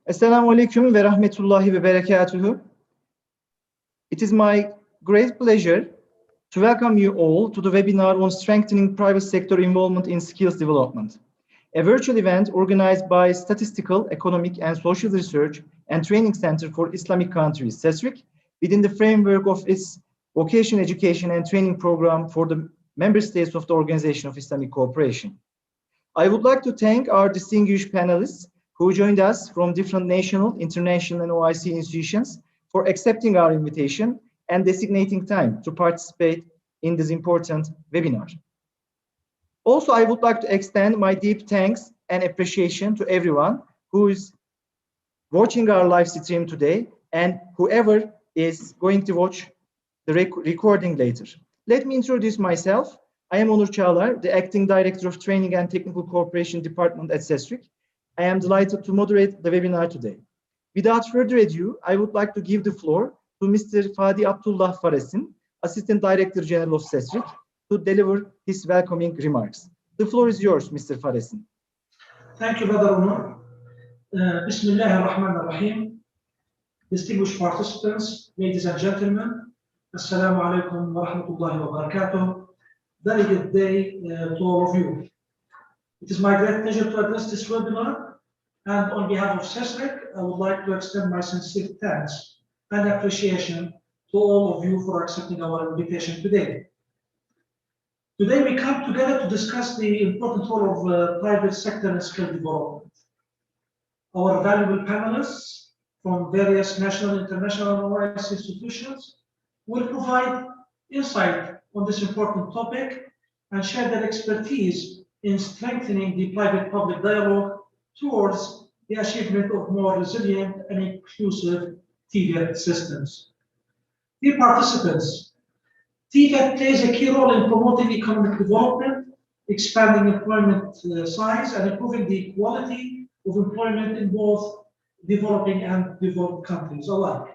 Assalamu alaikum ve rahmetullahi ve berekatuhu. It is my great pleasure to welcome you all to the webinar on strengthening private sector involvement in skills development, a virtual event organized by Statistical, Economic and Social Research and Training Center for Islamic Countries, SESRIC, within the framework of its vocational education and training program for the member states of the Organization of Islamic Cooperation. I would like to thank our distinguished panelists who joined us from different national, international, and OIC institutions for accepting our invitation and designating time to participate in this important webinar. Also, I would like to extend my deep thanks and appreciation to everyone who is watching our live stream today and whoever is going to watch the recording later. Let me introduce myself. I am Onur Çağlar, the Acting Director of Training and Technical Cooperation Department at SESRIC. I am delighted to moderate the webinar today. Without further ado, I would like to give the floor to Mr. Fadi Abdullah Faresin, Assistant Director General of SESRIC, to deliver his welcoming remarks. The floor is yours, Mr. Faresin. Thank you, Brother Onur. Bismillah ar-Rahman ar-Rahim. Distinguished participants, ladies and gentlemen, Assalamu alaikum wa rahmatullahi wa barakatuh. Very good day to all of you. It is my great pleasure to address this webinar, and on behalf of SESRIC, I would like to extend my sincere thanks and appreciation to all of you for accepting our invitation today. Today we come together to discuss the important role of private sector in skill development. Our valuable panelists from various national, international, and OIC institutions will provide insight on this important topic and share their expertise in strengthening the private-public dialogue towards the achievement of more resilient and inclusive TVET systems. Dear participants, TVET plays a key role in promoting economic development, expanding employment size, and improving the quality of employment in both developing and developed countries alike.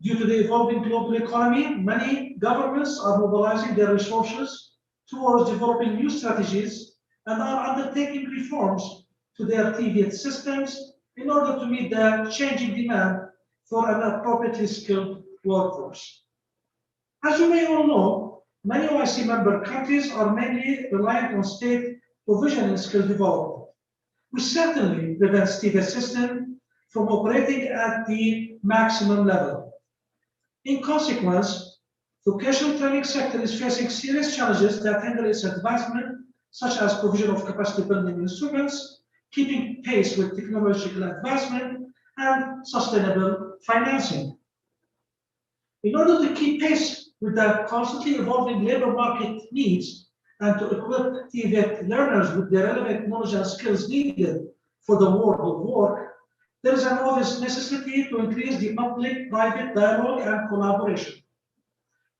Due to the evolving global economy, many governments are mobilizing their resources towards developing new strategies and are undertaking reforms to their TVET systems in order to meet the changing demand for an appropriately skilled workforce. As you may all know, many OIC member countries are mainly reliant on state provision in skill development, which certainly prevents TVET system from operating at the maximum level. In consequence, the vocational training sector is facing serious challenges that hinder its advancement, such as provision of capacity building instruments, keeping pace with technological advancement, and sustainable financing. In order to keep pace with the constantly evolving labor market needs and to equip TVET learners with the relevant knowledge and skills needed for the world of work, there is an obvious necessity to increase the public-private dialogue and collaboration.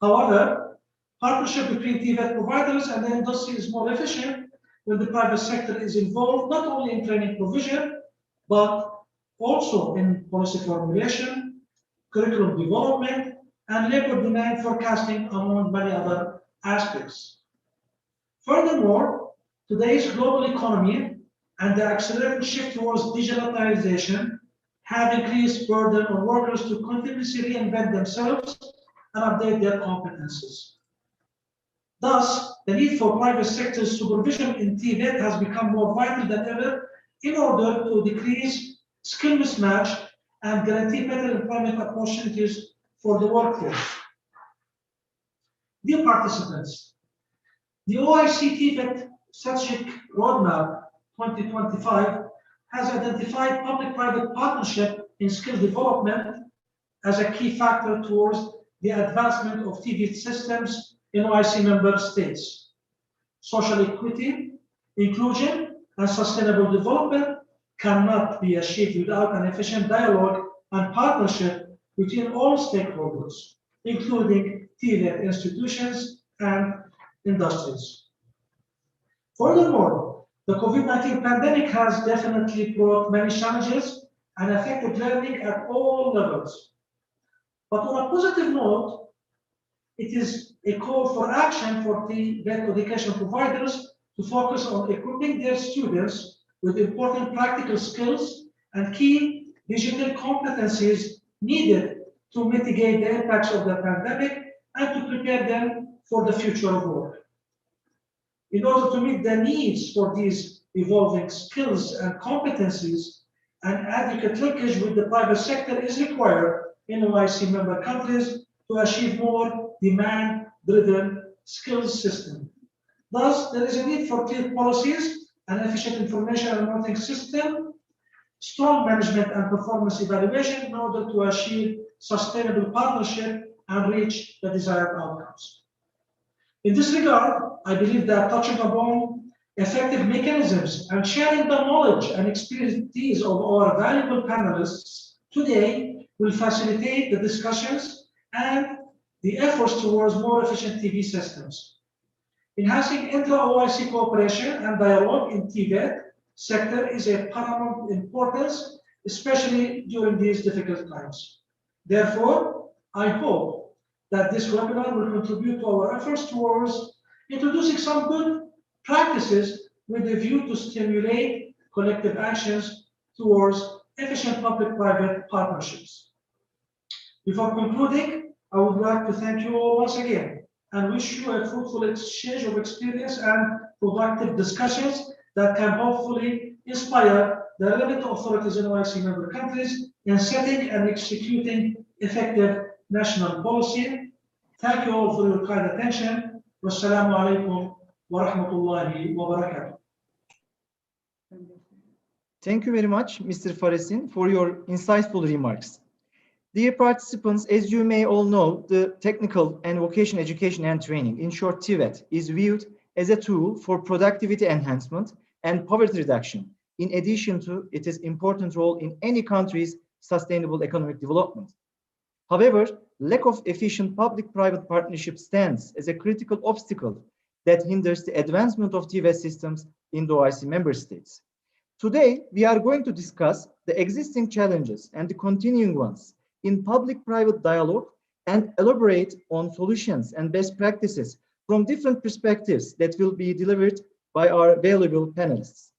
However, partnership between TVET providers and the industry is more efficient when the private sector is involved not only in training provision, but also in policy formulation, curriculum development, and labor demand forecasting, among many other aspects. Furthermore, today's global economy and the accelerating shift towards digitalization have increased burden on workers to continuously reinvent themselves and update their competences. Thus, the need for private sector supervision in TVET has become more vital than ever in order to decrease skill mismatch and guarantee better employment opportunities for the workforce. Dear participants, the OIC TVET Strategic Roadmap 2025 has identified public-private partnership in skill development as a key factor towards the advancement of TVET systems in OIC member states. Social equity, inclusion, and sustainable development cannot be achieved without an efficient dialogue and partnership between all stakeholders, including TVET institutions and industries. Furthermore, the COVID-19 pandemic has definitely brought many challenges and affected learning at all levels. But on a positive note, it is a call for action for TVET education providers to focus on equipping their students with important practical skills and key digital competencies needed to mitigate the impacts of the pandemic and to prepare them for the future of work. In order to meet the needs for these evolving skills and competencies, an adequate linkage with the private sector is required in OIC member countries to achieve more demand-driven skills system. Thus, there is a need for clear policies, an efficient information and monitoring system, strong management and performance evaluation in order to achieve sustainable partnership and reach the desired outcomes. In this regard, I believe that touching upon effective mechanisms and sharing the knowledge and expertise of our valuable panelists today will facilitate the discussions and the efforts towards more efficient TV systems. Enhancing intra-OIC cooperation and dialogue in TVET sector is a paramount importance, especially during these difficult times. Therefore, I hope that this webinar will contribute to our efforts towards introducing some good practices with a view to stimulate collective actions towards efficient public-private partnerships. Before concluding, I would like to thank you all once again and wish you a fruitful exchange of experience and productive discussions that can hopefully inspire the relevant authorities in OIC member countries in setting and executing effective national policy. Thank you all for your kind attention. Wassalamu alaikum wa rahmatullahi wa barakatuh. Thank you very much, Mr. Farisin, for your insightful remarks. Dear participants, as you may all know, the technical and vocational education and training, in short TVET, is viewed as a tool for productivity enhancement and poverty reduction, in addition to its important role in any country's sustainable economic development. However, lack of efficient public-private partnership stands as a critical obstacle that hinders the advancement of TVET systems in the OIC member states. Today, we are going to discuss the existing challenges and the continuing ones in public-private dialogue and elaborate on solutions and best practices from different perspectives that will be delivered by our valuable panelists.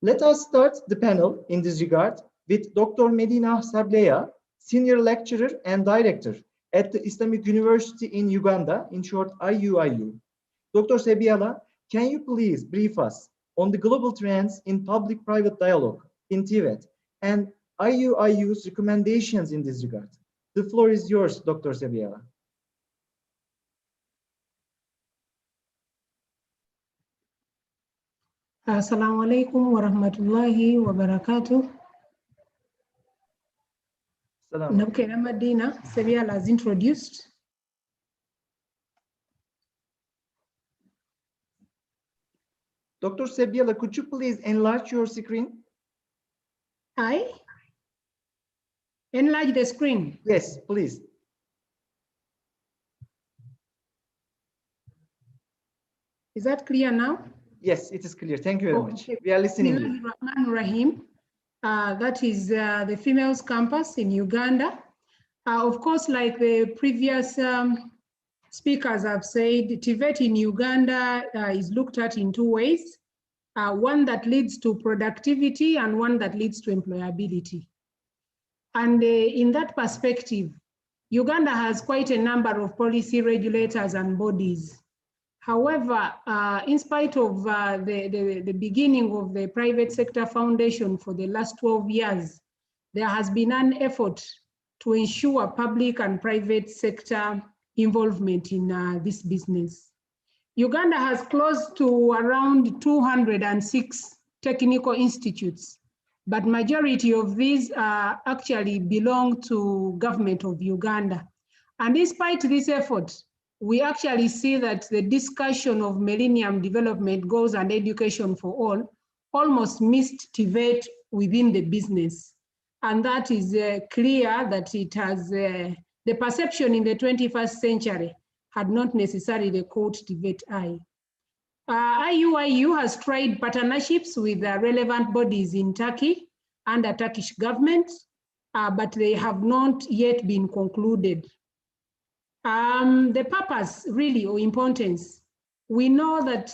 Let us start the panel in this regard with Dr. Medina Sableya, Senior Lecturer and Director at the Islamic University in Uganda, in short IUIU. Dr. Sebia, can you please brief us on the global trends in public-private dialogue in TVET and IUIU's recommendations in this regard? The floor is yours, Dr. Sebia. Assalamu alaikum wa rahmatullahi wa barakatuh. Okay, Medina Sebia has introduced. Dr. Sebia, could you please enlarge your screen? Enlarge the screen. Yes, please. Is that clear now? Yes, it is clear. Thank you very much. We are listening. Rahim. That is the females campus in Uganda. Of course, like the previous speakers have said, TVET in Uganda is looked at in two ways. One that leads to productivity and one that leads to employability. And in that perspective, Uganda has quite a number of policy regulators and bodies. However, in spite of the beginning of the private sector foundation for the last 12 years, there has been an effort to ensure public and private sector involvement in this business. Uganda has close to around 206 technical institutes, but majority of these actually belong to government of Uganda. And despite this effort, we actually see that the discussion of Millennium Development Goals and education for all almost missed TVET within the business. And that is clear that it has, the perception in the 21st century had not necessarily caught TVET eye. IUIU has tried partnerships with relevant bodies in Turkey under Turkish government, but they have not yet been concluded. The purpose really or importance, we know that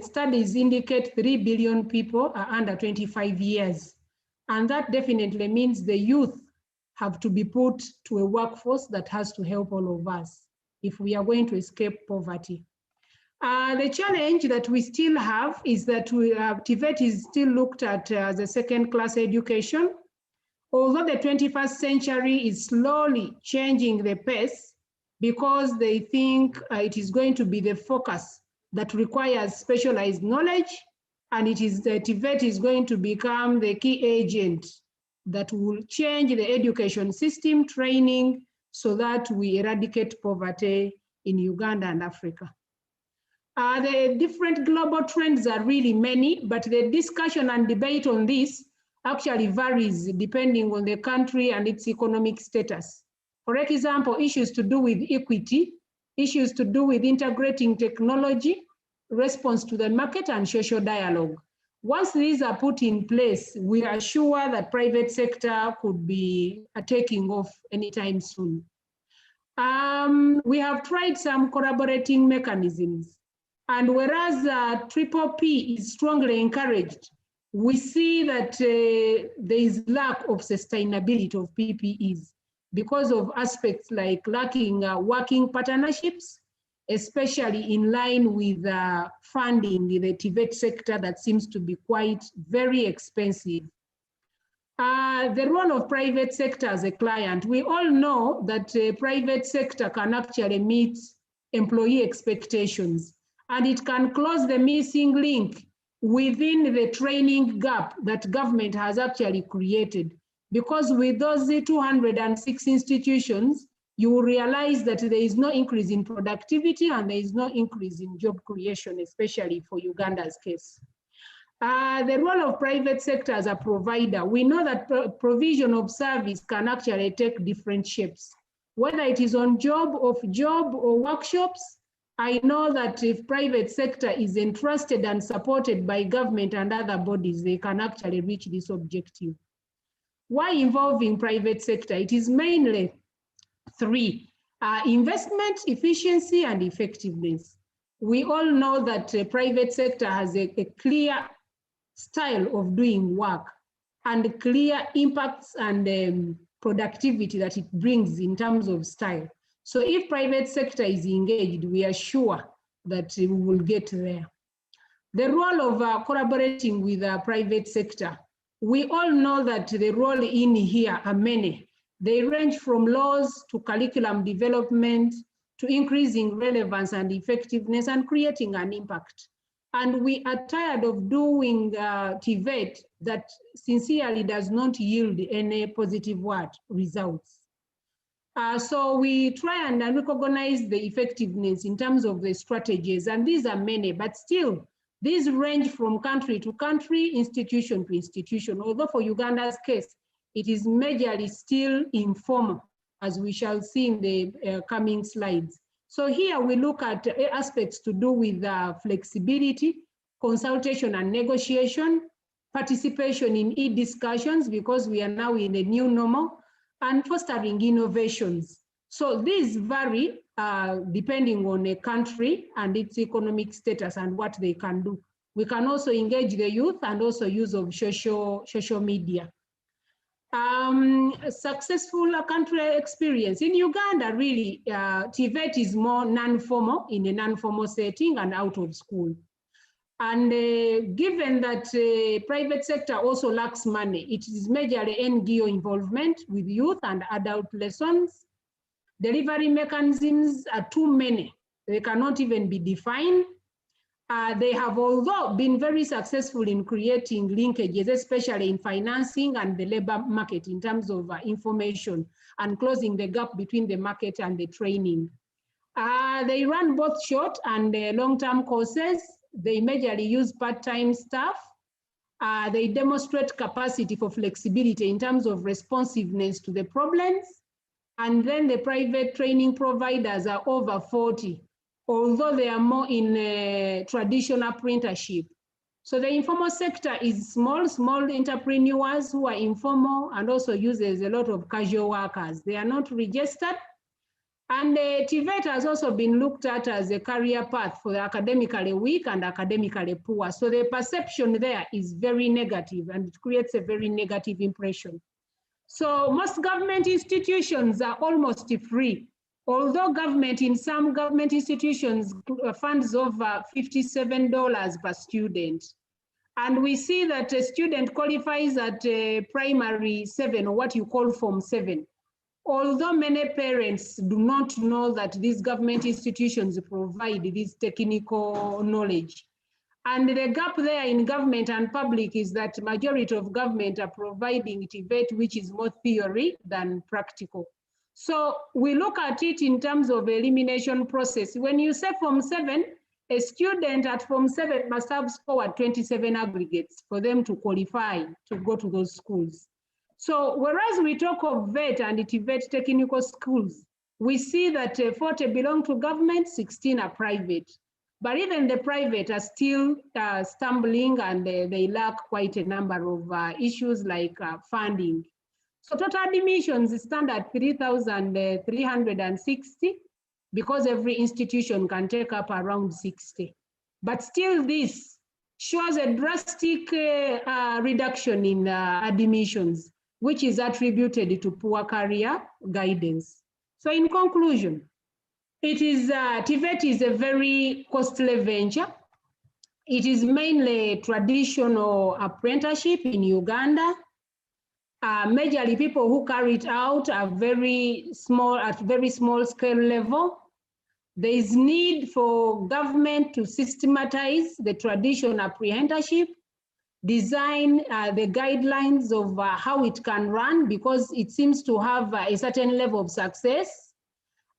studies indicate 3 billion people are under 25 years. And that definitely means the youth have to be put to a workforce that has to help all of us if we are going to escape poverty. The challenge that we still have is that TVET is still looked at as a second-class education. Although the 21st century is slowly changing the pace because they think it is going to be the focus that requires specialized knowledge, and it is that TVET is going to become the key agent that will change the education system training so that we eradicate poverty in Uganda and Africa. The different global trends are really many, but the discussion and debate on this actually varies depending on the country and its economic status. For example, issues to do with equity, issues to do with integrating technology, response to the market, and social dialogue. Once these are put in place, we are sure that private sector could be taking off anytime soon. We have tried some collaborating mechanisms. And whereas Triple P is strongly encouraged, we see that there is lack of sustainability of PPEs because of aspects like lacking working partnerships, especially in line with funding in the TVET sector that seems to be quite very expensive. The role of private sector as a client, we all know that private sector can actually meet employee expectations, and it can close the missing link within the training gap that government has actually created. Because with those 206 institutions, you will realize that there is no increase in productivity and there is no increase in job creation, especially for Uganda's case. The role of private sector as a provider, we know that provision of service can actually take different shapes. Whether it is on job, off job, or workshops, I know that if private sector is entrusted and supported by government and other bodies, they can actually reach this objective. Why involving private sector? It is mainly three: investment, efficiency, and effectiveness. We all know that the private sector has a clear style of doing work and clear impacts and productivity that it brings in terms of style. So if private sector is engaged, we are sure that we will get there. The role of collaborating with the private sector. We all know that the role in here are many. They range from laws to curriculum development to increasing relevance and effectiveness and creating an impact. And we are tired of doing TVET that sincerely does not yield any positive results. So we try and recognize the effectiveness in terms of the strategies, and these are many, but still, these range from country to country, institution to institution, although for Uganda's case, it is majorly still informal, as we shall see in the coming slides. So here we look at aspects to do with flexibility, consultation and negotiation, participation in e-discussions, because we are now in a new normal, and fostering innovations. So these vary depending on a country and its economic status and what they can do. We can also engage the youth and also use of social media. Successful country experience. In Uganda, really, TVET is more non-formal, in a non-formal setting and out of school. And given that private sector also lacks money, it is majorly NGO involvement with youth and adult lessons. Delivery mechanisms are too many. They cannot even be defined. They have, although, been very successful in creating linkages, especially in financing and the labor market in terms of information and closing the gap between the market and the training. They run both short and long-term courses. They majorly use part-time staff. They demonstrate capacity for flexibility in terms of responsiveness to the problems. And then the private training providers are over 40, although they are more in traditional apprenticeship. So the informal sector is small entrepreneurs who are informal and also uses a lot of casual workers. They are not registered. And TVET has also been looked at as a career path for the academically weak and academically poor. So the perception there is very negative and it creates a very negative impression. So most government institutions are almost free, although in some government institutions funds over $57 per student. And we see that a student qualifies at primary 7, or what you call Form 7. Although many parents do not know that these government institutions provide this technical knowledge. And the gap there in government and public is that majority of government are providing TVET, which is more theory than practical. So we look at it in terms of elimination process. When you say Form 7, a student at Form 7 must have scored 27 aggregates for them to qualify to go to those schools. So whereas we talk of VET and TVET technical schools, we see that 40 belong to government, 16 are private. But even the private are still stumbling and they lack quite a number of issues like funding. So total admissions stand at 3,360 because every institution can take up around 60. But still this shows a drastic reduction in admissions, which is attributed to poor career guidance. So in conclusion, TVET is a very costly venture. It is mainly traditional apprenticeship in Uganda. Majorly people who carry it out are very small, at very small scale level. There is need for government to systematize the traditional apprenticeship, design the guidelines of how it can run, because it seems to have a certain level of success.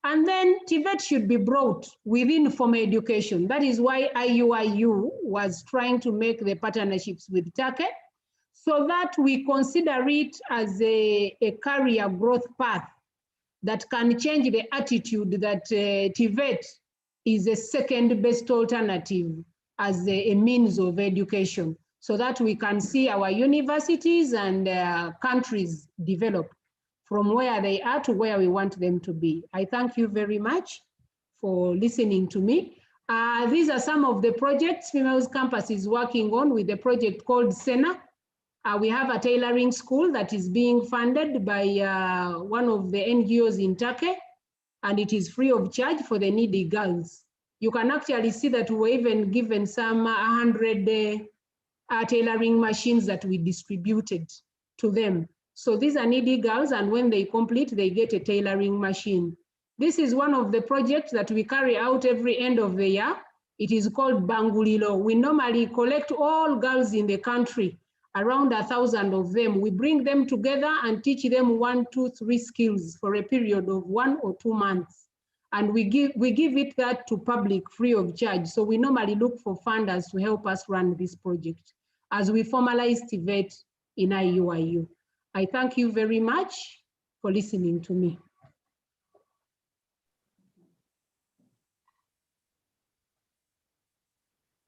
And then TVET should be brought within formal education. That is why IUIU was trying to make the partnerships with Turkey, so that we consider it as a career growth path that can change the attitude that TVET is a second best alternative as a means of education, so that we can see our universities and countries develop from where they are to where we want them to be. I thank you very much for listening to me. These are some of the projects Females Campus is working on with the project called SENA. We have a tailoring school that is being funded by one of the NGOs in Turkey, and it is free of charge for the needy girls. You can actually see that we're even given some 100 tailoring machines that we distributed to them. So these are needy girls, and when they complete, they get a tailoring machine. This is one of the projects that we carry out every end of the year. It is called Banglilo. We normally collect all girls in the country, around 1,000 of them. We bring them together and teach them 1, 2, 3 skills for a period of 1 or 2 months. And we give it that to public free of charge. So we normally look for funders to help us run this project as we formalize TVET in IUIU. I thank you very much for listening to me.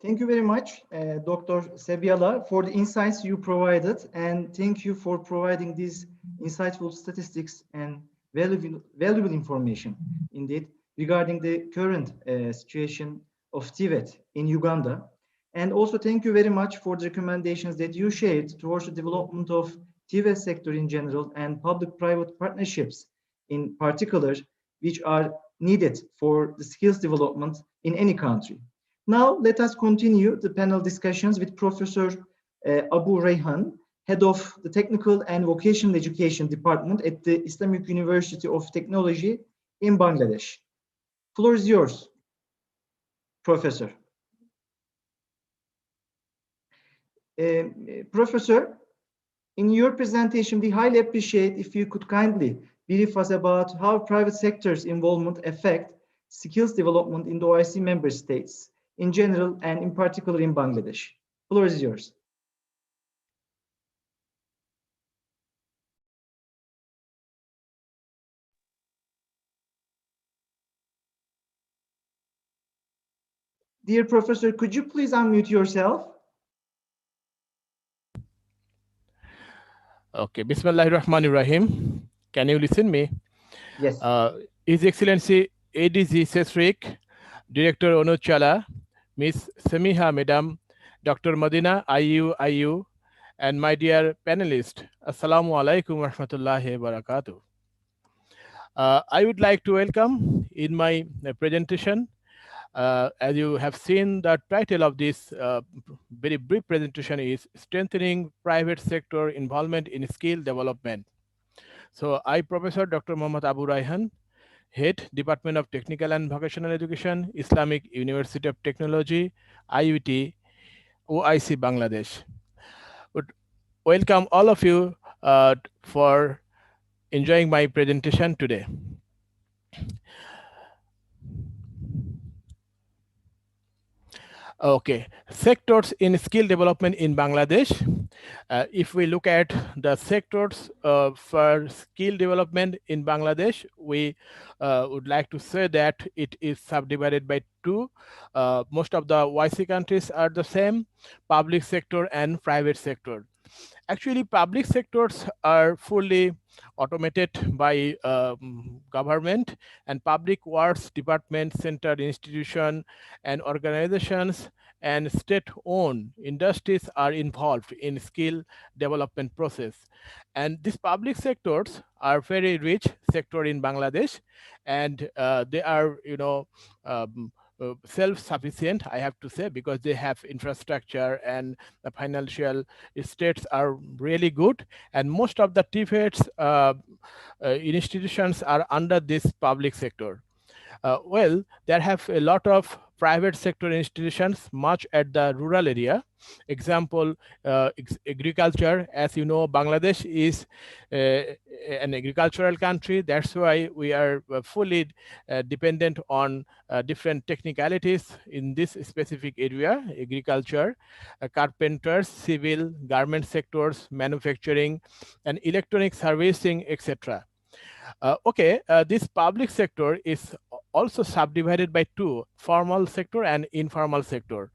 Thank you very much, Dr. Sebia, for the insights you provided, and thank you for providing these insightful statistics and valuable information, indeed, regarding the current situation of TVET in Uganda. And also thank you very much for the recommendations that you shared towards the development of TVET sector in general and public-private partnerships in particular, which are needed for the skills development in any country. Now, let us continue the panel discussions with Professor Abu Rayhan, Head of the Technical and Vocational Education Department at the Islamic University of Technology in Bangladesh. Floor is yours, Professor. Professor, in your presentation, we highly appreciate if you could kindly brief us about how private sector's involvement affect skills development in the OIC member states in general and in particular in Bangladesh. Floor is yours. Dear Professor, could you please unmute yourself? Okay, Bismillahirrahmanirrahim. Can you listen me? Yes. His Excellency ADG Sesrik, Director Onuchala, Miss Semiha Madam, Dr. Madina IU, and my dear panelist, Assalamu alaikum wa rahmatullahi wa barakatuh. I would like to welcome in my presentation. As you have seen, the title of this very brief presentation is Strengthening Private Sector Involvement in Skill Development. So I, Professor Dr. Muhammad Abu Raihan, Head, Department of Technical and Vocational Education, Islamic University of Technology, IUT, OIC, Bangladesh. Would welcome all of you for enjoying my presentation today. Okay, sectors in skill development in Bangladesh. If we look at the sectors for skill development in Bangladesh, we would like to say that it is subdivided by two. Most of the YC countries are the same, public sector and private sector. Actually, public sectors are fully automated by government, and public works department, centered institution, and organizations and state-owned industries are involved in skill development process. And these public sectors are very rich sector in Bangladesh, and they are, self-sufficient, I have to say, because they have infrastructure and the financial states are really good, and most of the TVETs institutions are under this public sector. Well, there have a lot of private sector institutions much at the rural area. Example, agriculture. As you know, Bangladesh is an agricultural country. That's why we are fully dependent on different technicalities in this specific area: agriculture, carpenters, civil, garment sectors, manufacturing, and electronic servicing, etc. This public sector is also subdivided by two: formal sector and informal sector.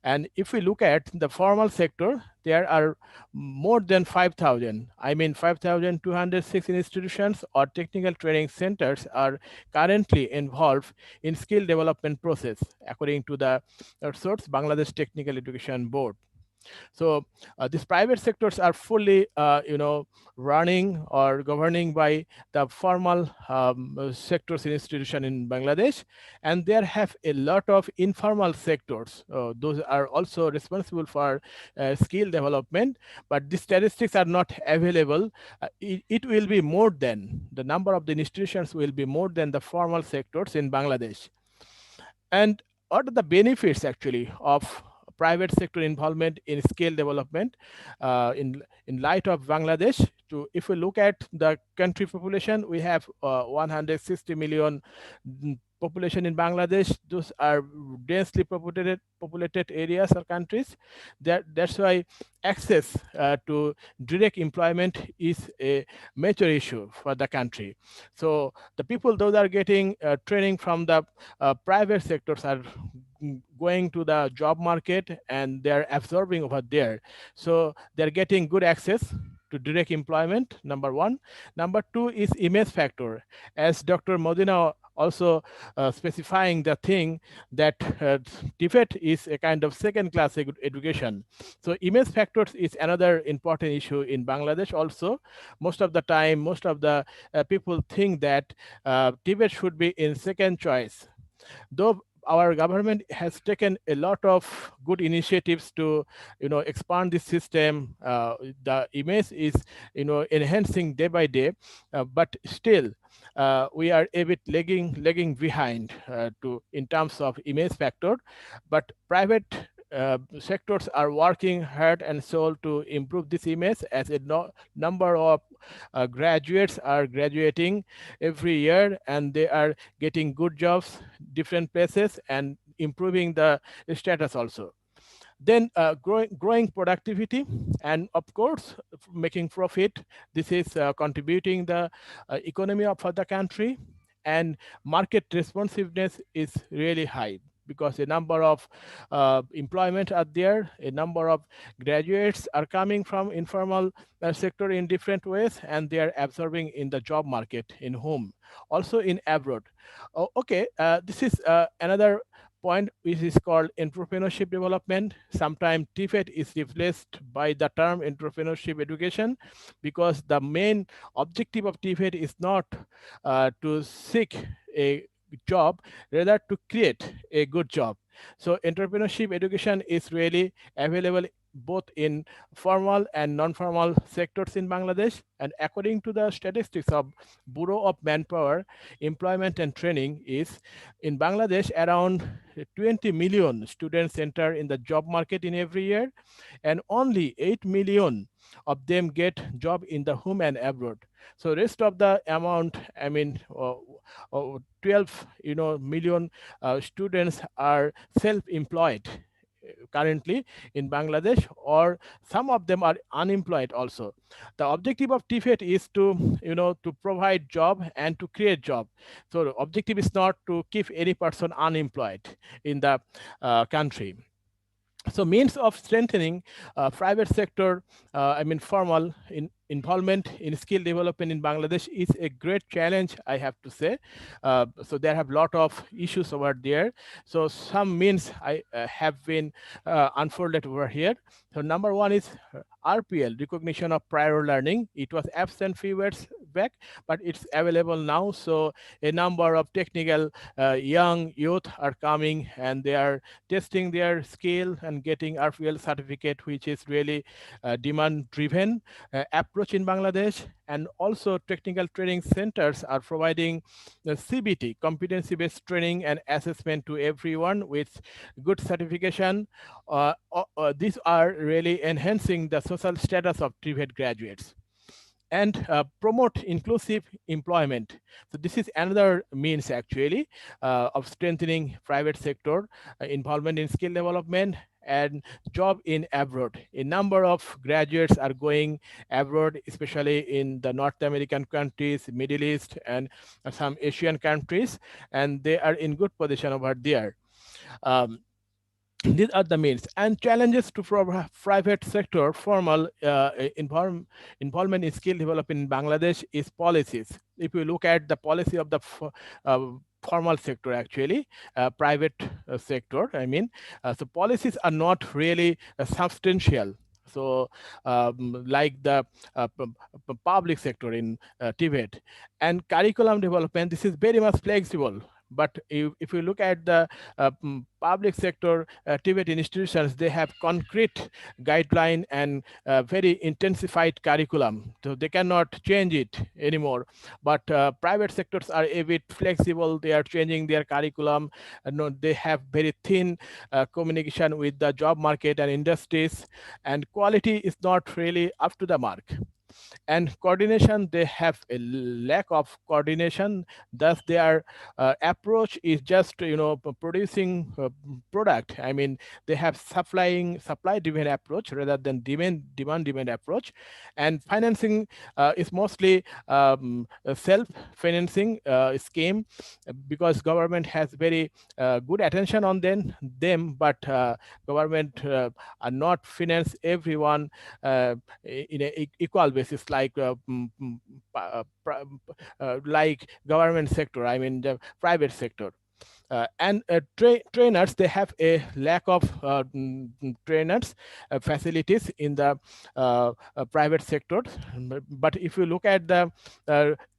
And if we look at the formal sector, there are more than 5,000, 5,206 institutions or technical training centers are currently involved in skill development process, according to the source Bangladesh Technical Education Board. So these private sectors are fully, running or governing by the formal sectors in institution in Bangladesh, and there have a lot of informal sectors. Those are also responsible for skill development, but the statistics are not available. It will be more than, the number of the institutions will be more than the formal sectors in Bangladesh. And what are the benefits actually of private sector involvement in skill development in light of Bangladesh? If we look at the country population, we have 160 million population in Bangladesh. Those are densely populated areas or countries. That's why access to direct employment is a major issue for the country. So the people, those are getting training from the private sectors, are going to the job market and they're absorbing over there. So they're getting good access to direct employment, number one. Number two is image factor. As Dr. Modina also specifying the thing that TVET is a kind of second-class education. So image factors is another important issue in Bangladesh also. Most of the time, most of the people think that TVET should be in second choice. Though our government has taken a lot of good initiatives to, expand this system. The image is, enhancing day by day, but still we are a bit lagging behind in terms of image factor. But private sectors are working hard and soul to improve this image, as a number of graduates are graduating every year and they are getting good jobs different places and improving the status also. Then growing productivity and of course making profit. This is contributing the economy of the country, and market responsiveness is really high. because a number of employment are there, a number of graduates are coming from informal sector in different ways, and they are absorbing in the job market in home, also in abroad. Okay, this is another point which is called entrepreneurship development. Sometimes TFET is replaced by the term entrepreneurship education, because the main objective of TFET is not to seek a job, rather to create a good job. So entrepreneurship education is really available both in formal and non-formal sectors in Bangladesh. And according to the statistics of Bureau of Manpower, Employment and Training, is in Bangladesh around 20 million students enter in the job market in every year, and only 8 million of them get job in the home and abroad. So rest of the amount, I mean, 12 million students are self-employed currently in Bangladesh, or some of them are unemployed also. The objective of TFET is to to provide job and to create job. So the objective is not to keep any person unemployed in the country. So means of strengthening private sector, formal involvement in skill development in Bangladesh is a great challenge, I have to say. So there have a lot of issues over there. So some means I have been unfolded over here. So number one is RPL, recognition of prior learning. It was absent few years back, but it's available now. So a number of technical young youth are coming, and they are testing their skill and getting RPL certificate, which is really demand driven approach in Bangladesh. And also technical training centers are providing the CBT, competency based training and assessment, to everyone with good certification. These are really enhancing the social status of TVET graduates. And promote inclusive employment. So this is another means actually of strengthening private sector involvement in skill development and job in abroad. A number of graduates are going abroad, especially in the North American countries, Middle East, and some Asian countries, and they are in good position over there. These are the means. And challenges to private sector formal involvement in skill development in Bangladesh is policies. If you look at the policy of the formal sector, actually private sector, so policies are not really substantial. So like the public sector in Tibet. And curriculum development, this is very much flexible. But if you look at the public sector TVET institutions, they have concrete guideline and very intensified curriculum, so they cannot change it anymore. But private sectors are a bit flexible. They are changing their curriculum. They have very thin communication with the job market and industries, and quality is not really up to the mark. And coordination, they have a lack of coordination. Thus their approach is just producing product. They have supply driven approach rather than demand driven approach. And financing is mostly a self financing scheme, because government has very good attention on them, but government are not finance everyone in a equal basis, like like government sector, the private sector. And trainers, they have a lack of trainers facilities in the private sector. But if you look at the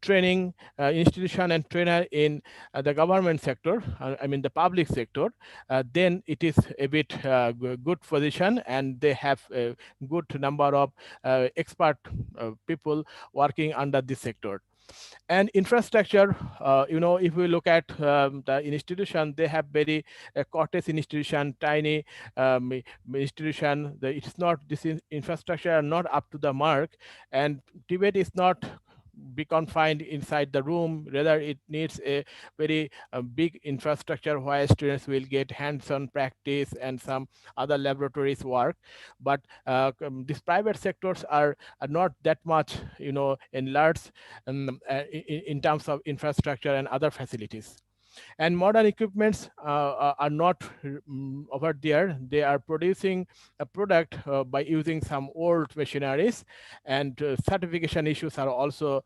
training institution and trainer in the government sector, the public sector, then it is a bit good position, and they have a good number of expert people working under this sector. And infrastructure, if we look at the institution, they have very cottage institution, tiny institution. It's not, this infrastructure are not up to the mark, and Tibet is not be confined inside the room. Rather, it needs a very big infrastructure where students will get hands-on practice and some other laboratories work. But these private sectors are not that much enlarged in terms of infrastructure and other facilities. And modern equipments are not over there. They are producing a product by using some old machineries, and certification issues are also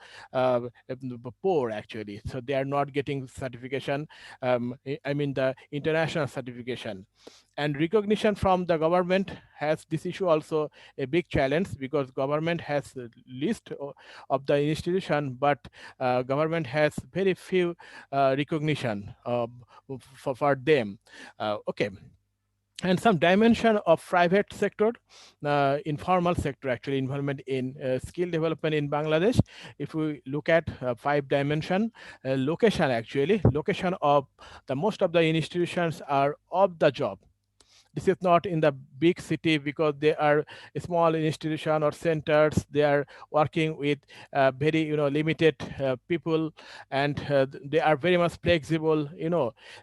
poor actually. So they are not getting certification, I mean the international certification. And recognition from the government has this issue also a big challenge, because government has a list of the institution, but government has very few recognition for them. Okay. And some dimension of private sector, informal sector, actually involvement in skill development in Bangladesh. If we look at 5 dimension, location, actually location of the most of the institutions are of the job. This is not in the big city, because they are a small institution or centers. They are working with very limited people, and they are very much flexible.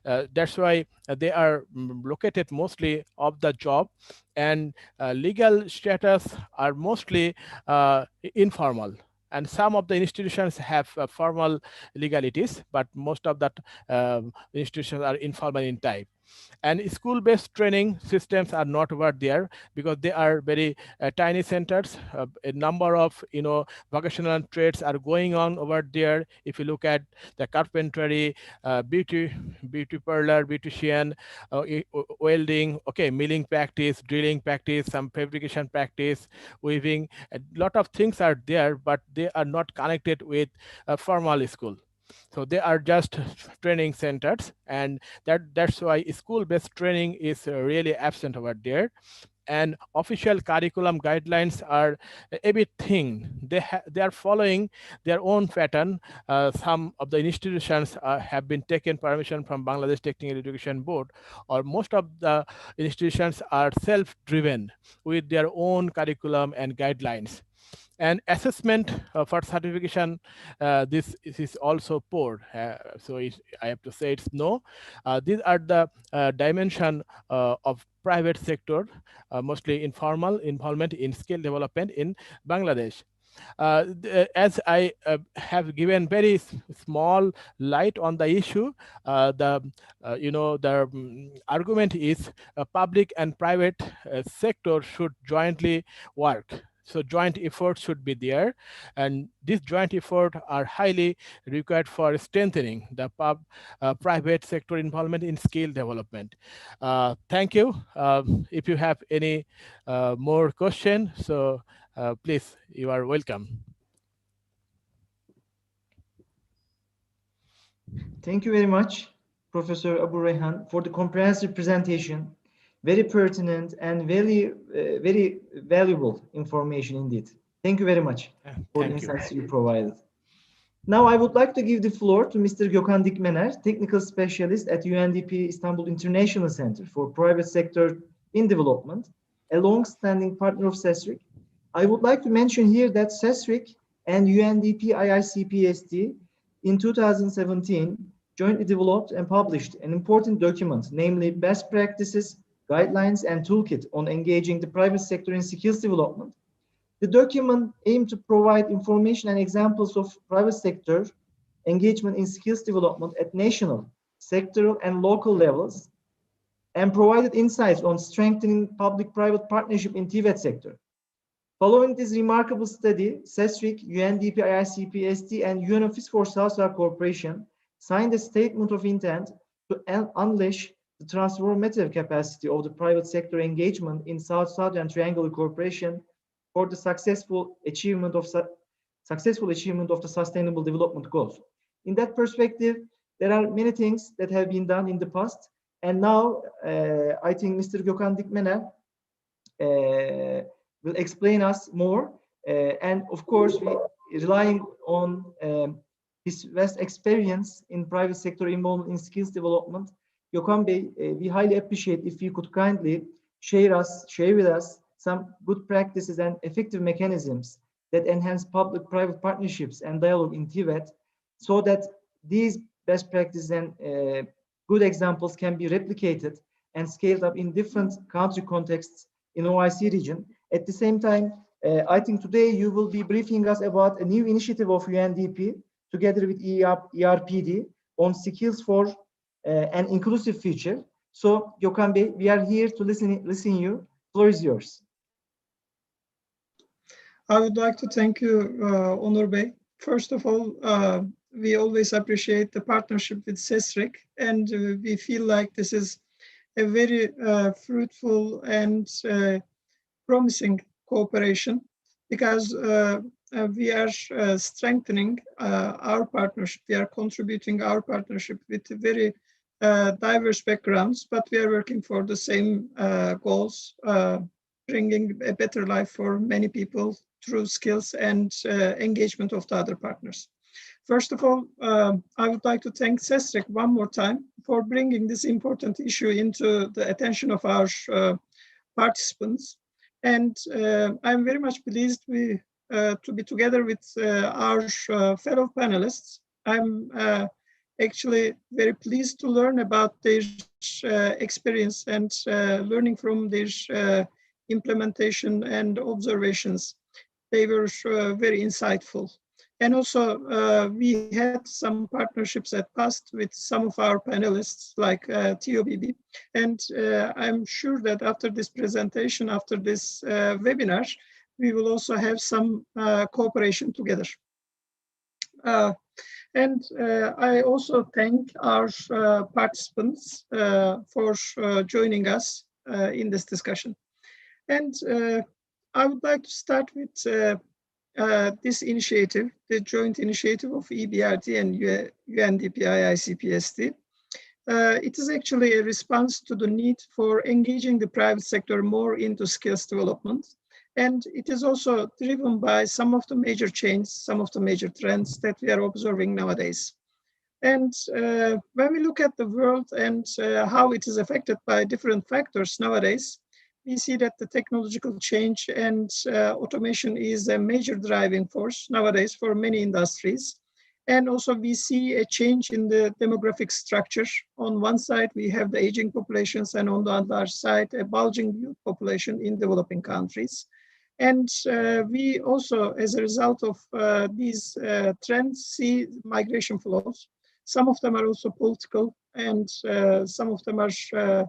That's why they are located mostly of the job, and legal status are mostly informal. And some of the institutions have formal legalities, but most of that institutions are informal in type. And school-based training systems are not over there, because they are very tiny centers. A number of vocational trades are going on over there. If you look at the carpentry, beauty parlor, beautician, welding, okay, milling practice, drilling practice, some fabrication practice, weaving, a lot of things are there, but they are not connected with a formal school. So they are just training centers, and that's why school-based training is really absent over there. And official curriculum guidelines are a bit thin. They are following their own pattern. Some of the institutions have been taken permission from Bangladesh Technical Education Board, or most of the institutions are self-driven with their own curriculum and guidelines. And assessment for certification, this is also poor. So I have to say it's no. These are the dimension of private sector, mostly informal involvement in skill development in Bangladesh. As I have given very small light on the issue, the argument is public and private sector should jointly work. So joint efforts should be there, and these joint efforts are highly required for strengthening the private sector involvement in skill development. Thank you. If you have any more question, so please, you are welcome. Thank you very much, Professor Abu Rayhan, for the comprehensive presentation. Very pertinent and very valuable information indeed. Thank you very much for the insights you provided. Now I would like to give the floor to Mr. Gökhan Dikmener, Technical Specialist at UNDP Istanbul International Center for Private Sector in Development, a long-standing partner of CESRIC. I would like to mention here that CESRIC and UNDP IICPST in 2017 jointly developed and published an important document, namely Best Practices, Guidelines and Toolkit on Engaging the Private Sector in Skills Development. The document aimed to provide information and examples of private sector engagement in skills development at national, sectoral, and local levels, and provided insights on strengthening public-private partnership in TVET sector. Following this remarkable study, CESRIC, UNDP, IICPST, and UN Office for South-South Cooperation signed a statement of intent to unleash the transformative capacity of the private sector engagement in South-South and Triangular Cooperation for the successful achievement of the Sustainable Development Goals. In that perspective, there are many things that have been done in the past, and now I think Mr. Gökhan Dikmener will explain us more. And of course, we relying on his vast experience in private sector involvement in skills development. Gökhan Bey, we highly appreciate if you could kindly share with us some good practices and effective mechanisms that enhance public-private partnerships and dialogue in TVET, so that these best practices and good examples can be replicated and scaled up in different country contexts in OIC region. At the same time, I think today you will be briefing us about a new initiative of UNDP together with ERPD on skills for an inclusive future. So, Gökhan Bey, we are here to listen you. Floor is yours. I would like to thank you, Onur Bey. First of all, we always appreciate the partnership with CESREC, and we feel like this is a very fruitful and promising cooperation, because we are strengthening our partnership. We are contributing our partnership with very diverse backgrounds, but we are working for the same goals, bringing a better life for many people through skills and engagement of the other partners. First of all, I would like to thank CESREC one more time for bringing this important issue into the attention of our participants. And I'm very much pleased to be together with our fellow panelists. I'm actually very pleased to learn about their experience and learning from their implementation and observations. They were very insightful. And also, we had some partnerships at past with some of our panelists, like TOBB. And I'm sure that after this presentation, after this webinar, we will also have some cooperation together. And I also thank our participants for joining us in this discussion. And I would like to start with this initiative, the joint initiative of EBRD and UNDP IICPST. It is actually a response to the need for engaging the private sector more into skills development. And it is also driven by some of the major changes, some of the major trends that we are observing nowadays. And when we look at the world and how it is affected by different factors nowadays, we see that the technological change and automation is a major driving force nowadays for many industries. And also we see a change in the demographic structure. On one side, we have the aging populations, and on the other side, a bulging youth population in developing countries. And we also, as a result of these trends, see migration flows. Some of them are also political, and some of them are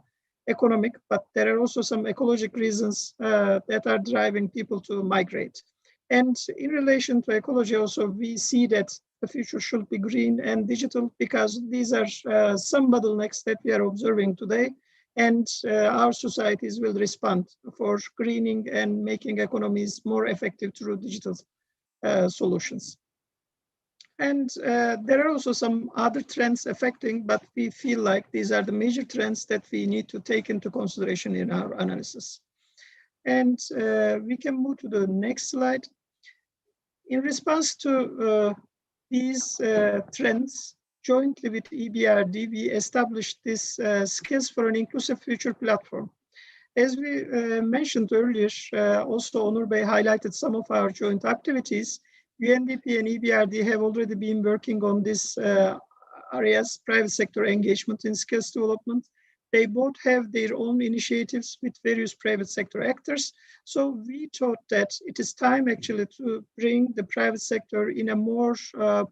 economic, but there are also some ecological reasons that are driving people to migrate. And in relation to ecology also, we see that the future should be green and digital, because these are some bottlenecks that we are observing today, and our societies will respond for greening and making economies more effective through digital solutions. And there are also some other trends affecting, but we feel like these are the major trends that we need to take into consideration in our analysis. And we can move to the next slide. In response to these trends, jointly with EBRD, we established this Skills for an Inclusive Future platform. As we mentioned earlier, also Onur Bey highlighted some of our joint activities. UNDP and EBRD have already been working on this areas, private sector engagement in skills development. They both have their own initiatives with various private sector actors. So we thought that it is time actually to bring the private sector in a more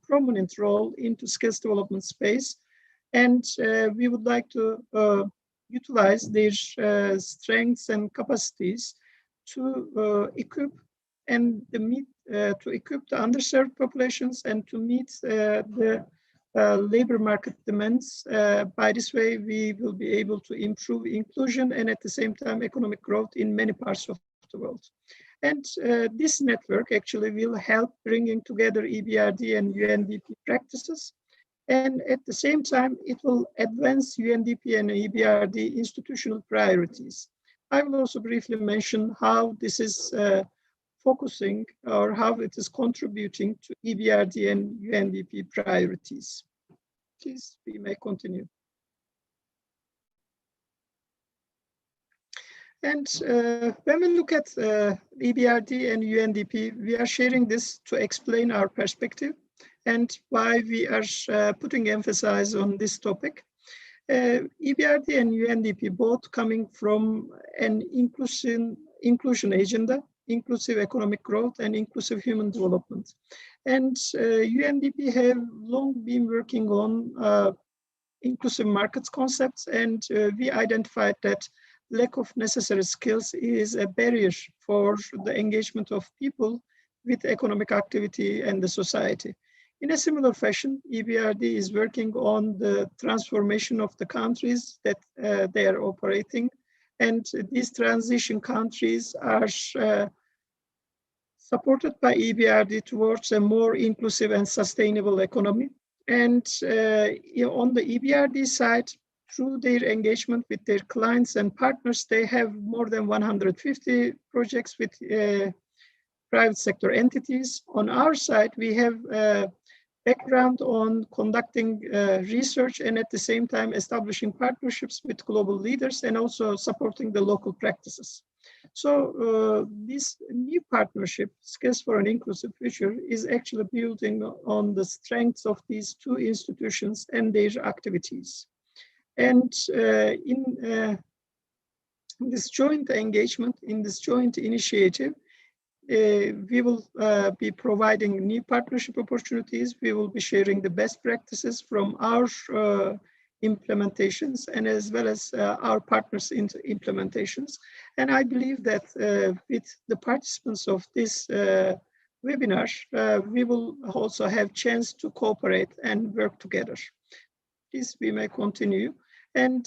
prominent role into skills development space. And we would like to utilize their strengths and capacities to equip and to equip the underserved populations and to meet the labor market demands. By this way, we will be able to improve inclusion and at the same time economic growth in many parts of the world. And this network actually will help bringing together EBRD and UNDP practices. And at the same time, it will advance UNDP and EBRD institutional priorities. I will also briefly mention how this is focusing or how it is contributing to EBRD and UNDP priorities. Please, we may continue. And when we look at EBRD and UNDP, we are sharing this to explain our perspective and why we are putting emphasis on this topic. EBRD and UNDP both coming from an inclusion agenda, inclusive economic growth and inclusive human development. And UNDP have long been working on inclusive markets concepts, and we identified that lack of necessary skills is a barrier for the engagement of people with economic activity and the society. In a similar fashion, EBRD is working on the transformation of the countries that they are operating, and these transition countries are supported by EBRD towards a more inclusive and sustainable economy. And on the EBRD side, through their engagement with their clients and partners, they have more than 150 projects with private sector entities. On our side, we have background on conducting research and at the same time establishing partnerships with global leaders and also supporting the local practices. So this new partnership, Skills for an Inclusive Future, is actually building on the strengths of these two institutions and their activities. And in this joint engagement, in this joint initiative, we will be providing new partnership opportunities. We will be sharing the best practices from our implementations and as well as our partners into implementations. And I believe that with the participants of this webinar, we will also have chance to cooperate and work together. Please, we may continue. And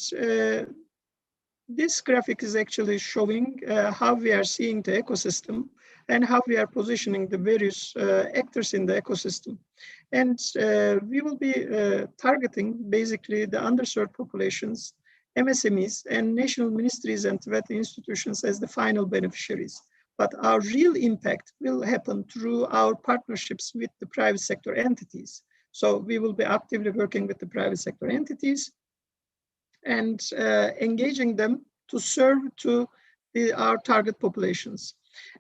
this graphic is actually showing how we are seeing the ecosystem and how we are positioning the various actors in the ecosystem. And we will be targeting basically the underserved populations, MSMEs, and national ministries and Tibetan institutions as the final beneficiaries. But our real impact will happen through our partnerships with the private sector entities. So we will be actively working with the private sector entities and engaging them to serve to our target populations.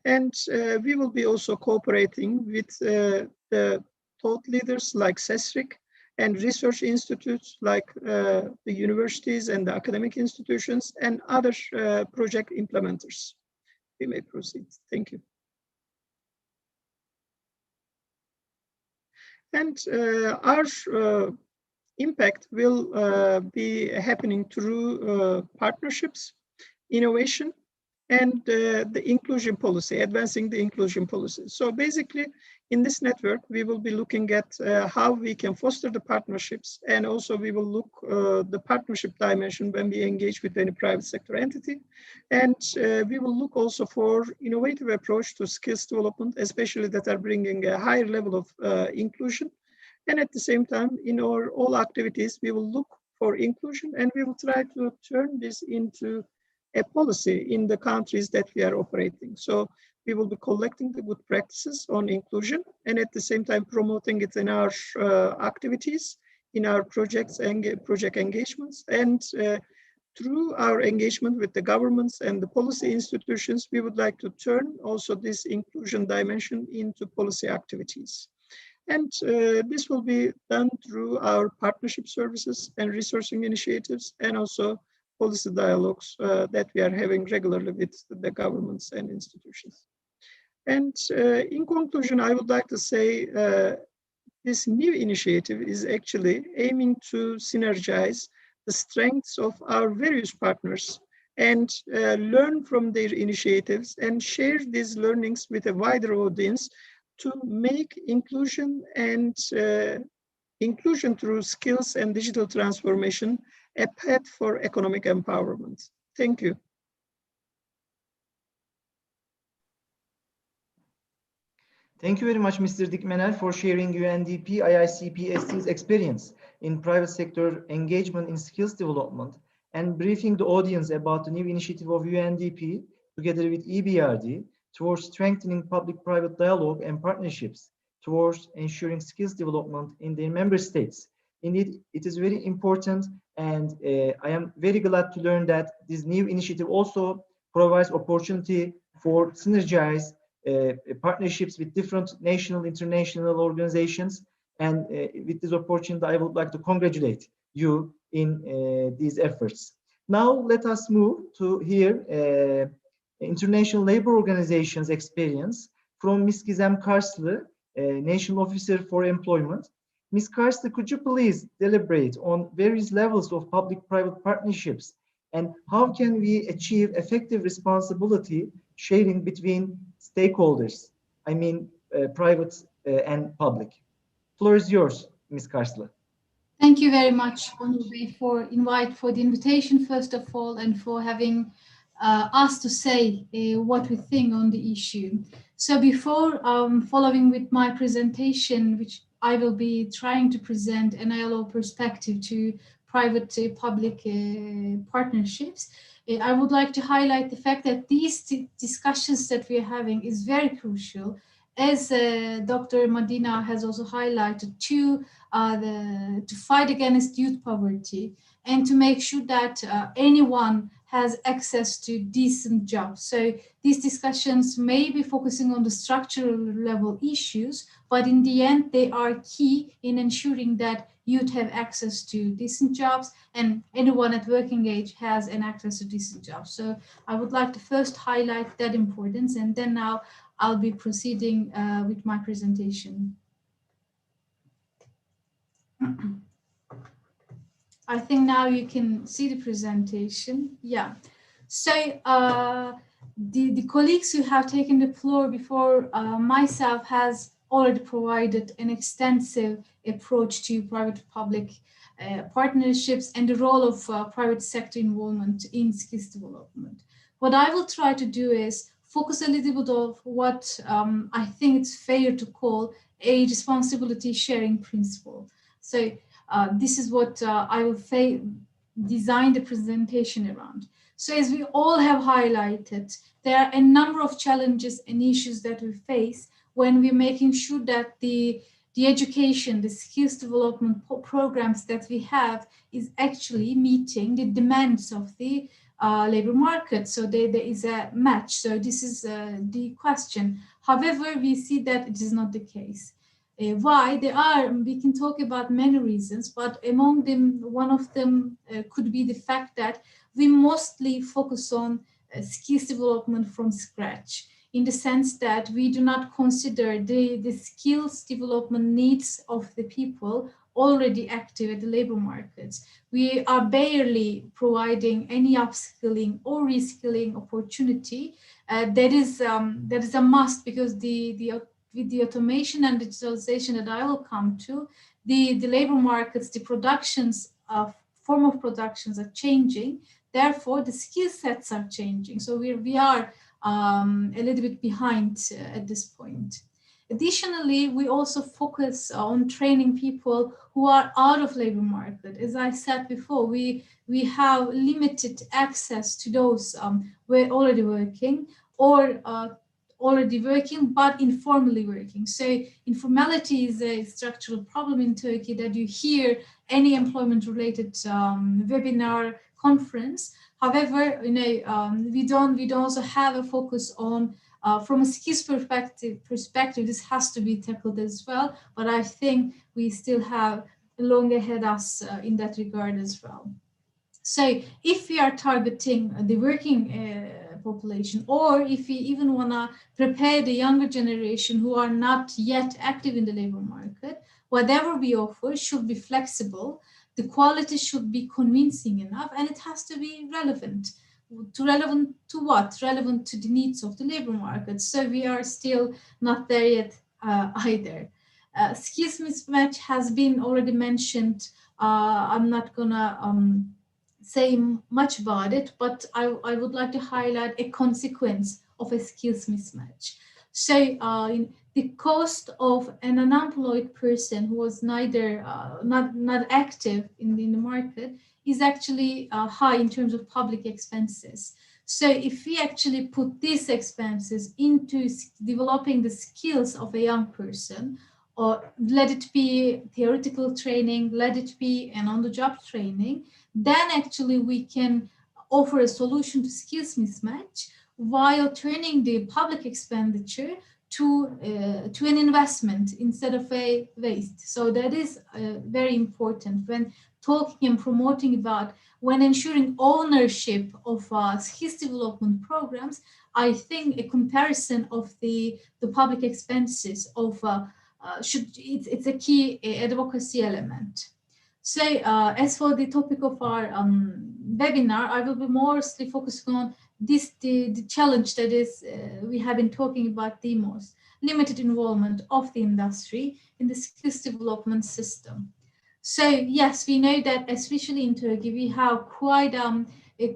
And we will be also cooperating with the thought leaders like CESRIC and research institutes like the universities and the academic institutions and other project implementers. We may proceed. Thank you. And our impact will be happening through partnerships, innovation, and the inclusion policy, advancing the inclusion policy. So basically, in this network, we will be looking at how we can foster the partnerships, and also we will look the partnership dimension when we engage with any private sector entity. And we will look also for innovative approach to skills development, especially that are bringing a higher level of inclusion. And at the same time, in our all activities, we will look for inclusion and we will try to turn this into a policy in the countries that we are operating. So we will be collecting the good practices on inclusion and at the same time promoting it in our activities, in our projects and project engagements. And through our engagement with the governments and the policy institutions, we would like to turn also this inclusion dimension into policy activities. And this will be done through our partnership services and resourcing initiatives and also policy dialogues that we are having regularly with the governments and institutions. And in conclusion, I would like to say this new initiative is actually aiming to synergize the strengths of our various partners and learn from their initiatives and share these learnings with a wider audience to make inclusion and inclusion through skills and digital transformation a path for economic empowerment. Thank you. Thank you very much, Mr. Dikmener, for sharing UNDP IICPST's experience in private sector engagement in skills development and briefing the audience about the new initiative of UNDP together with EBRD towards strengthening public-private dialogue and partnerships towards ensuring skills development in their member states. Indeed, it is very important, and I am very glad to learn that this new initiative also provides opportunity for synergize partnerships with different national, international organizations. And with this opportunity, I would like to congratulate you in these efforts. Now, let us move to hear International Labour Organization's experience from Ms. Gizem Karslı, National Officer for Employment. Ms. Karslı, could you please deliberate on various levels of public-private partnerships and how can we achieve effective responsibility sharing between stakeholders? I mean, private and public. Floor is yours, Ms. Karslı. Thank you very much, Onur Bey, for the invitation, first of all, and for having us to say what we think on the issue. So before following with my presentation, which I will be trying to present an ILO perspective to private-public partnerships, I would like to highlight the fact that these discussions that we are having is very crucial, as Dr. Madina has also highlighted, to fight against youth poverty and to make sure that anyone has access to decent jobs. So these discussions may be focusing on the structural level issues, but in the end, they are key in ensuring that youth have access to decent jobs and anyone at working age has an access to decent jobs. So I would like to first highlight that importance, and then now I'll be proceeding with my presentation. I think now you can see the presentation. Yeah. So the colleagues who have taken the floor before myself has already provided an extensive approach to private-public partnerships and the role of private sector involvement in skills development. What I will try to do is focus a little bit of what I think it's fair to call a responsibility sharing principle. So this is what I will design the presentation around. So as we all have highlighted, there are a number of challenges and issues that we face when we're making sure that the education, the skills development programs that we have is actually meeting the demands of the labor market. So there is a match. So this is the question. However, we see that it is not the case. Why? We can talk about many reasons, but among them, one of them could be the fact that we mostly focus on skills development from scratch, in the sense that we do not consider the skills development needs of the people already active at the labor markets. We are barely providing any upskilling or reskilling opportunity. That is a must, because with the automation and digitalization that I will come to, the labor markets, the productions form of productions are changing. Therefore, the skill sets are changing. So we are a little bit behind at this point. Additionally, we also focus on training people who are out of labor market. As I said before, we have limited access to those who are already working or already working but informally working. So informality is a structural problem in Turkey that you hear any employment related webinar conference. However, we don't also have a focus on from a skills perspective, this has to be tackled as well. But I think we still have long ahead us in that regard as well. So if we are targeting the working population, or if we even want to prepare the younger generation who are not yet active in the labor market, whatever we offer should be flexible. The quality should be convincing enough, and it has to be relevant. Relevant to what? Relevant to the needs of the labor market. So we are still not there yet either. Skills mismatch has been already mentioned. I'm not gonna say much about it, but I would like to highlight a consequence of a skills mismatch. So the cost of an unemployed person who was neither not active in the market is actually high in terms of public expenses. So if we actually put these expenses into developing the skills of a young person, or let it be theoretical training, let it be an on-the-job training, then actually we can offer a solution to skills mismatch while turning the public expenditure to an investment instead of a waste. So that is very important when talking and promoting about, when ensuring ownership of skills development programs. I think a comparison of the public expenses of it's a key advocacy element. So as for the topic of our webinar, I will be mostly focusing on the challenge that is we have been talking about the most, limited involvement of the industry in the skills development system. So yes, we know that especially in Turkey, we have the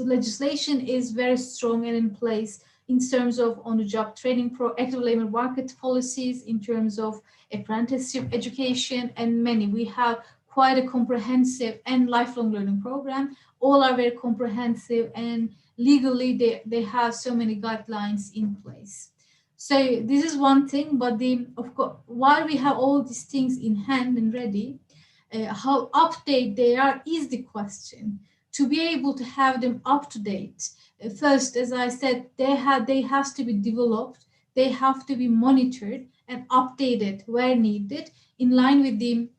legislation is very strong and in place in terms of on-the-job training, active labor market policies, in terms of apprenticeship education, and many. We have quite a comprehensive and lifelong learning program. All are very comprehensive, and legally they have so many guidelines in place. So this is one thing, but of course, while we have all these things in hand and ready, how up to date they are is the question. To be able to have them up to date, first, as I said, they have to be developed, they have to be monitored and updated where needed, in line with the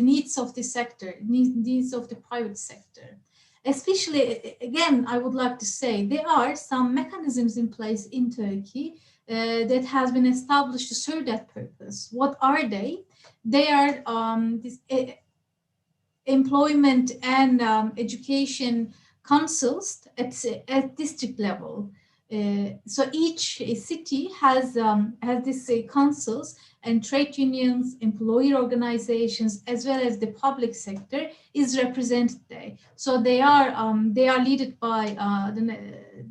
needs of the sector, needs of the private sector. Especially, again, I would like to say there are some mechanisms in place in Turkey that has been established to serve that purpose. What are they? They are employment and education councils at district level. So each city has these councils, and trade unions, employer organizations, as well as the public sector is represented there. So they are led by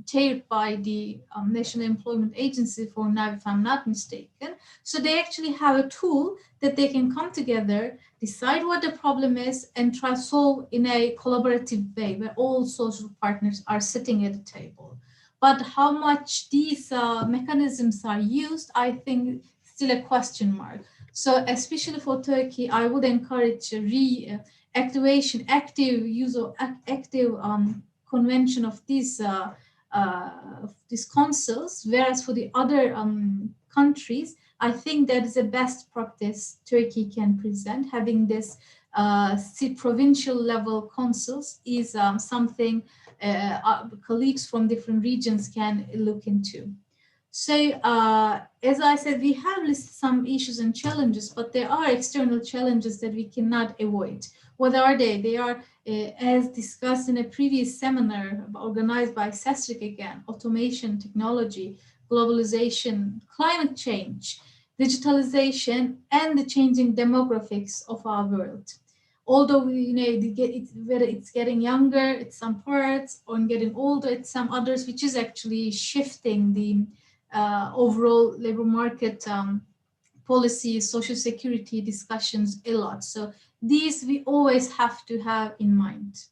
chaired by the National Employment Agency for now, if I'm not mistaken. So they actually have a tool that they can come together, decide what the problem is, and try to solve in a collaborative way where all social partners are sitting at the table. But how much these mechanisms are used, I think, still a question mark. So especially for Turkey, I would encourage active use of active convention of these councils, whereas for the other countries, I think that is the best practice Turkey can present. Having this provincial level councils is something colleagues from different regions can look into. So as I said, we have listed some issues and challenges, but there are external challenges that we cannot avoid. What are they? They are, as discussed in a previous seminar organized by CESRIC again, automation, technology, globalization, climate change, digitalization, and the changing demographics of our world. Although whether it's getting younger at some parts or getting older at some others, which is actually shifting the overall labor market policy, social security discussions a lot. So these we always have to have in mind.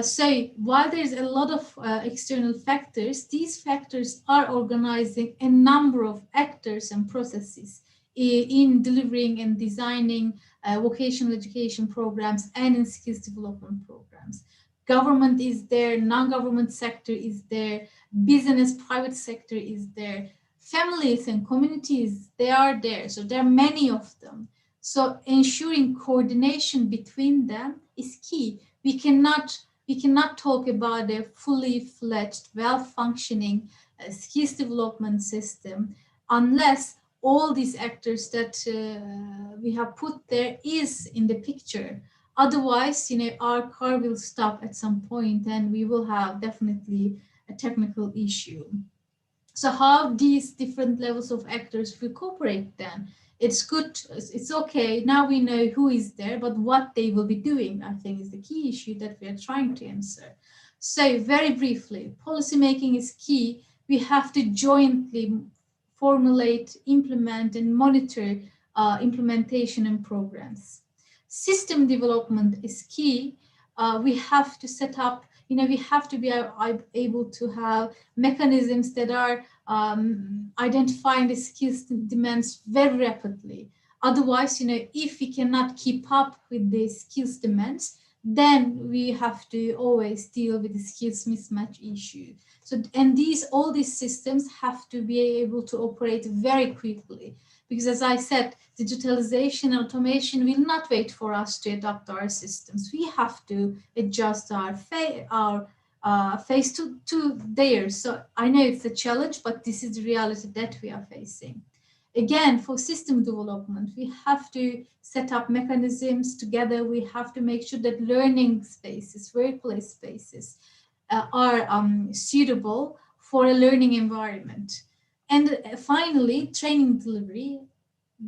So while there's a lot of external factors, these factors are organizing a number of actors and processes in delivering and designing vocational education programs and in skills development programs. Government is there, non-government sector is there, business, private sector is there, families and communities, they are there. So there are many of them. So ensuring coordination between them is key. We cannot talk about a fully fledged, well-functioning skills development system unless all these actors that we have put there is in the picture. Otherwise, our car will stop at some point and we will have definitely a technical issue. So how these different levels of actors will cooperate then? It's good, it's okay, now we know who is there, but what they will be doing, I think, is the key issue that we are trying to answer. So very briefly, policymaking is key. We have to jointly formulate, implement, and monitor implementation and programs. System development is key. We have to set up, we have to be able to have mechanisms that are identifying the skills demands very rapidly. Otherwise, if we cannot keep up with the skills demands, then we have to always deal with the skills mismatch issue. So, and all these systems have to be able to operate very quickly. Because as I said, digitalization and automation will not wait for us to adopt our systems. We have to adjust our face to theirs. So I know it's a challenge, but this is the reality that we are facing. Again, for system development, we have to set up mechanisms together. We have to make sure that learning spaces, workplace spaces are suitable for a learning environment. And finally, training delivery,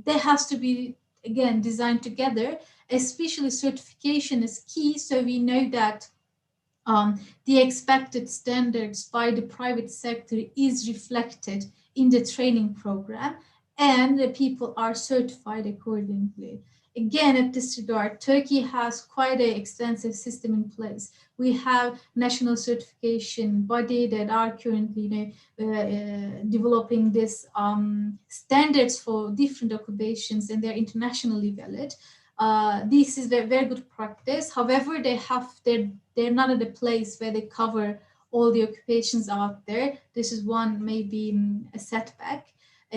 that has to be, again, designed together, especially certification is key. So we know that the expected standards by the private sector is reflected in the training program, and the people are certified accordingly. Again, at this regard, Turkey has quite an extensive system in place. We have national certification body that are currently developing this standards for different occupations, and they're internationally valid. This is a very good practice. However, they're not at a place where they cover all the occupations out there. This is one maybe a setback.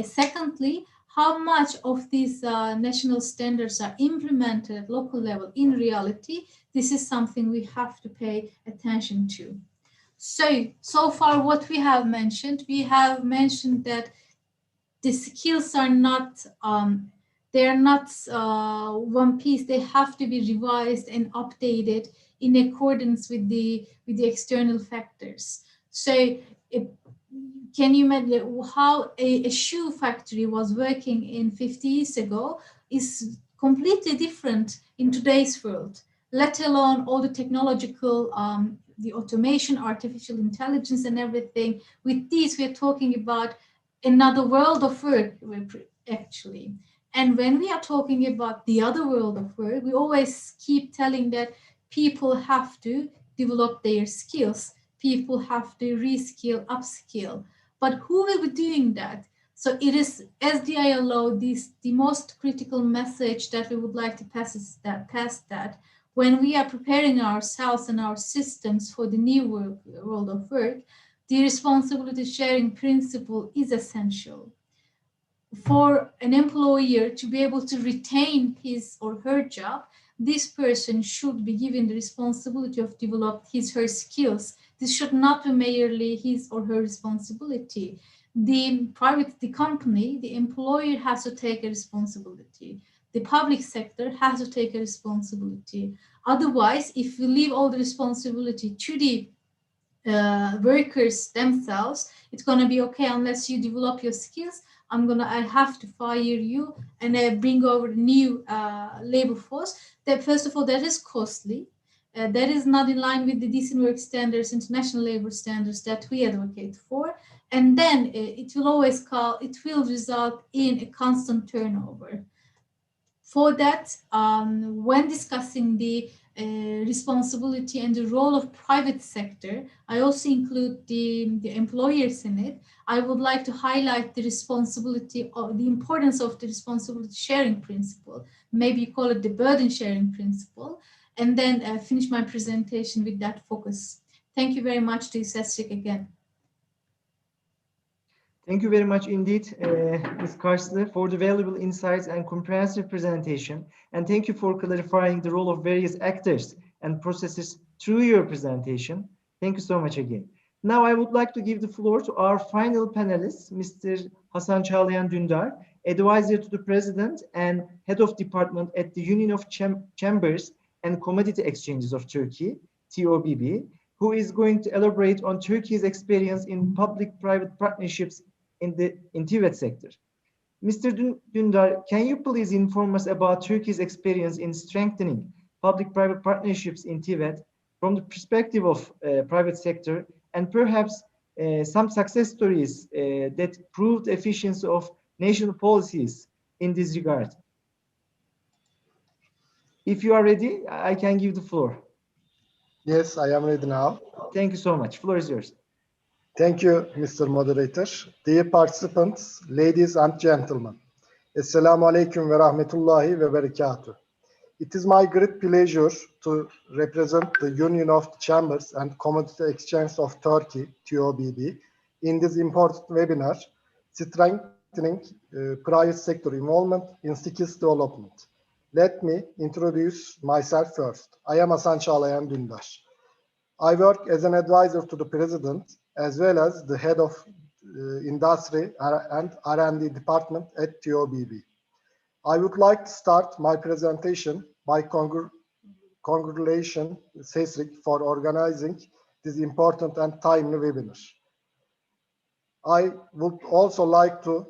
Secondly, how much of these national standards are implemented at local level in reality, this is something we have to pay attention to. So far what we have mentioned that the skills are not, they're not one piece. They have to be revised and updated in accordance with the external factors. So can you imagine how a shoe factory was working in 50 years ago is completely different in today's world, let alone all the technological, the automation, artificial intelligence and everything. With these, we're talking about another world of work, actually. And when we are talking about the other world of work, we always keep telling that people have to develop their skills. People have to reskill, upskill. But who will be doing that? So it is, as the ILO, the most critical message that we would like to pass is that when we are preparing ourselves and our systems for the new world of work, the responsibility sharing principle is essential. For an employer to be able to retain his or her job, this person should be given the responsibility of develop his or her skills. This should not be merely his or her responsibility. The company, the employer has to take a responsibility. The public sector has to take a responsibility. Otherwise, if we leave all the responsibility to the workers themselves, it's going to be okay, unless you develop your skills, I have to fire you and bring over new labor force. That, first of all, that is costly. That is not in line with the decent work standards, international labor standards that we advocate for. And then it will result in a constant turnover. For that, when discussing the responsibility and the role of private sector, I also include the employers in it. I would like to highlight the responsibility or the importance of the responsibility sharing principle. Maybe you call it the burden sharing principle, and then finish my presentation with that focus. Thank you very much to Sesrik again. Thank you very much indeed, Ms. Karslı, for the valuable insights and comprehensive presentation. And thank you for clarifying the role of various actors and processes through your presentation. Thank you so much again. Now I would like to give the floor to our final panelist, Mr. Hasan Çağlayan Dündar, advisor to the President and Head of Department at the Union of Chambers and Commodity Exchanges of Turkey, TOBB, who is going to elaborate on Turkey's experience in public-private partnerships in the TVET sector. Mr. Dündar, can you please inform us about Turkey's experience in strengthening public-private partnerships in TVET from the perspective of private sector, and perhaps some success stories that proved the efficiency of national policies in this regard? If you are ready, I can give the floor. Yes, I am ready now. Thank you so much. Floor is yours. Thank you, Mr. Moderator. Dear participants, ladies and gentlemen, Assalamu alaikum wa rahmatullahi wa barakatuh. It is my great pleasure to represent the Union of Chambers and Commodity Exchange of Turkey, TOBB, in this important webinar, strengthening private sector involvement in skills development. Let me introduce myself first. I am Hasan Çağlayan Dündar. I work as an advisor to the president as well as the head of industry and R&D department at TOBB. I would like to start my presentation by congratulating CESRIC for organizing this important and timely webinar. I would also like to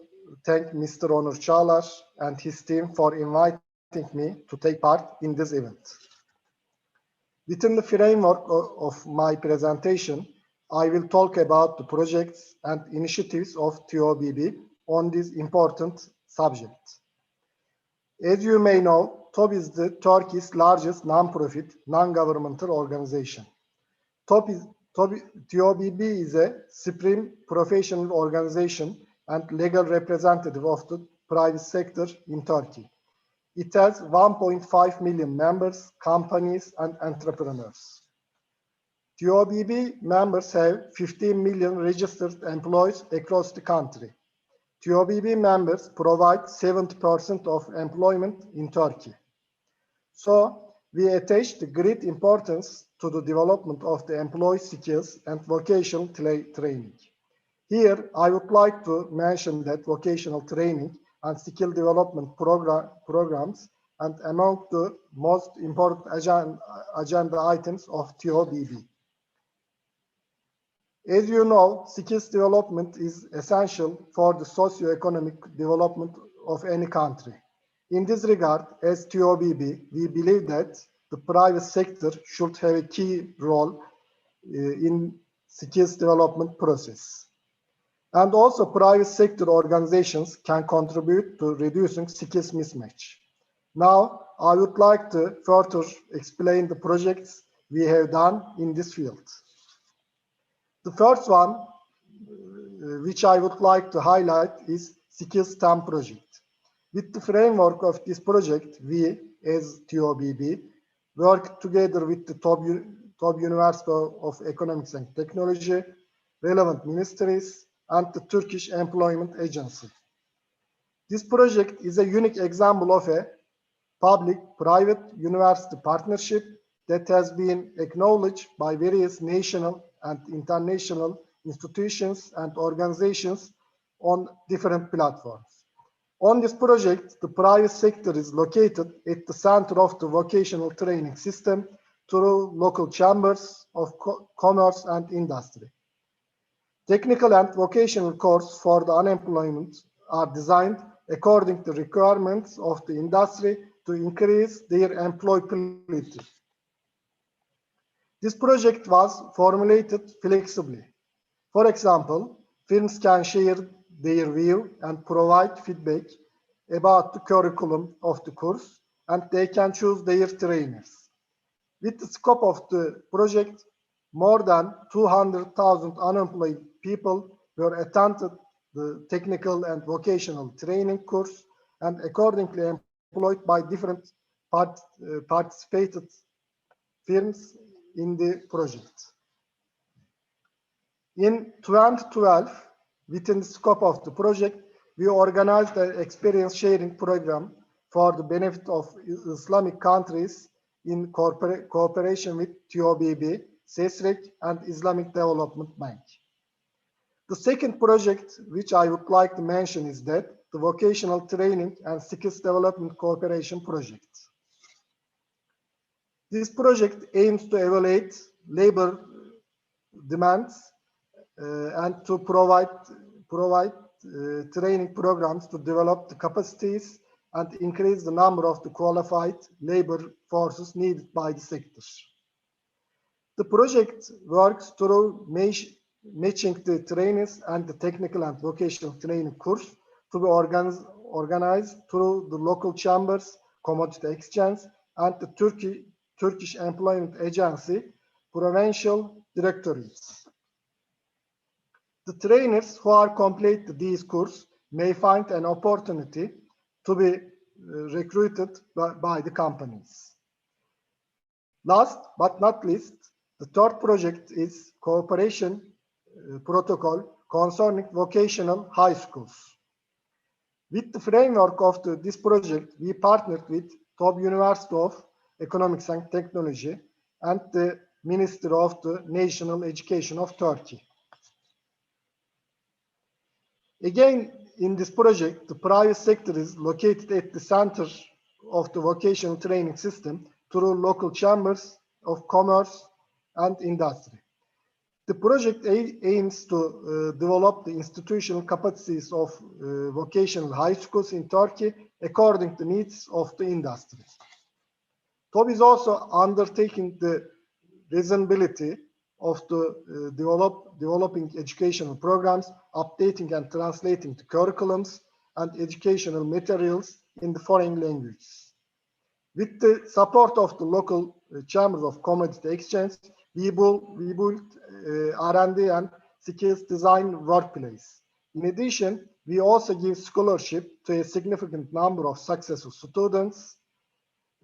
thank Mr. Onur Çağlar and his team for inviting me to take part in this event. Within the framework of my presentation, I will talk about the projects and initiatives of TOBB on this important subject. As you may know, TOB is the Turkey's largest non-profit, non-governmental organization. TOBB is a supreme professional organization and legal representative of the private sector in Turkey. It has 1.5 million members, companies, and entrepreneurs. TOBB members have 15 million registered employees across the country. TOBB members provide 70% of employment in Turkey. So we attach the great importance to the development of the employee skills and vocational training. Here, I would like to mention that vocational training and skill development programs and among the most important agenda items of TOBB. As you know, skills development is essential for the socio-economic development of any country. In this regard, as TOBB, we believe that the private sector should have a key role in skills development process. And also private sector organizations can contribute to reducing skills mismatch. Now, I would like to further explain the projects we have done in this field. The first one, which I would like to highlight, is Skills STEM project. With the framework of this project, we, as TOBB, work together with the top University of Economics and Technology, relevant ministries, and the Turkish Employment Agency. This project is a unique example of a public-private university partnership that has been acknowledged by various national and international institutions and organizations on different platforms. On this project, the private sector is located at the center of the vocational training system through local chambers of commerce and industry. Technical and vocational courses for the unemployment are designed according to requirements of the industry to increase their employability. This project was formulated flexibly. For example, firms can share their view and provide feedback about the curriculum of the course, and they can choose their trainers. With the scope of the project, more than 200,000 unemployed people were attended the technical and vocational training course and accordingly employed by different participated firms in the project. In 2012, within the scope of the project, we organized an experience sharing program for the benefit of Islamic countries in cooperation with TOBB, CESRIC, and Islamic Development Bank. The second project which I would like to mention is that the Vocational Training and Skills Development Cooperation Project. This project aims to evaluate labor demands and to provide training programs to develop the capacities and increase the number of the qualified labor forces needed by the sectors. The project works through matching the trainees and the technical and vocational training course to be organized through the local chambers, commodity exchange, and the Turkish Employment Agency provincial directorates. The trainers who are complete these courses may find an opportunity to be recruited by the companies. Last but not least, the third project is cooperation protocol concerning vocational high schools. With the framework of this project, we partnered with Top University of Economics and Technology and the Ministry of the National Education of Turkey. Again, in this project, the private sector is located at the center of the vocational training system through local chambers of commerce and industry. The project aims to develop the institutional capacities of vocational high schools in Turkey according to the needs of the industry. TOB is also undertaking the reasonability of the developing educational programs, updating and translating the curriculums and educational materials in the foreign languages. With the support of the local chambers of commodity exchange, we build R&D and skills design workplace. In addition, we also give scholarship to a significant number of successful students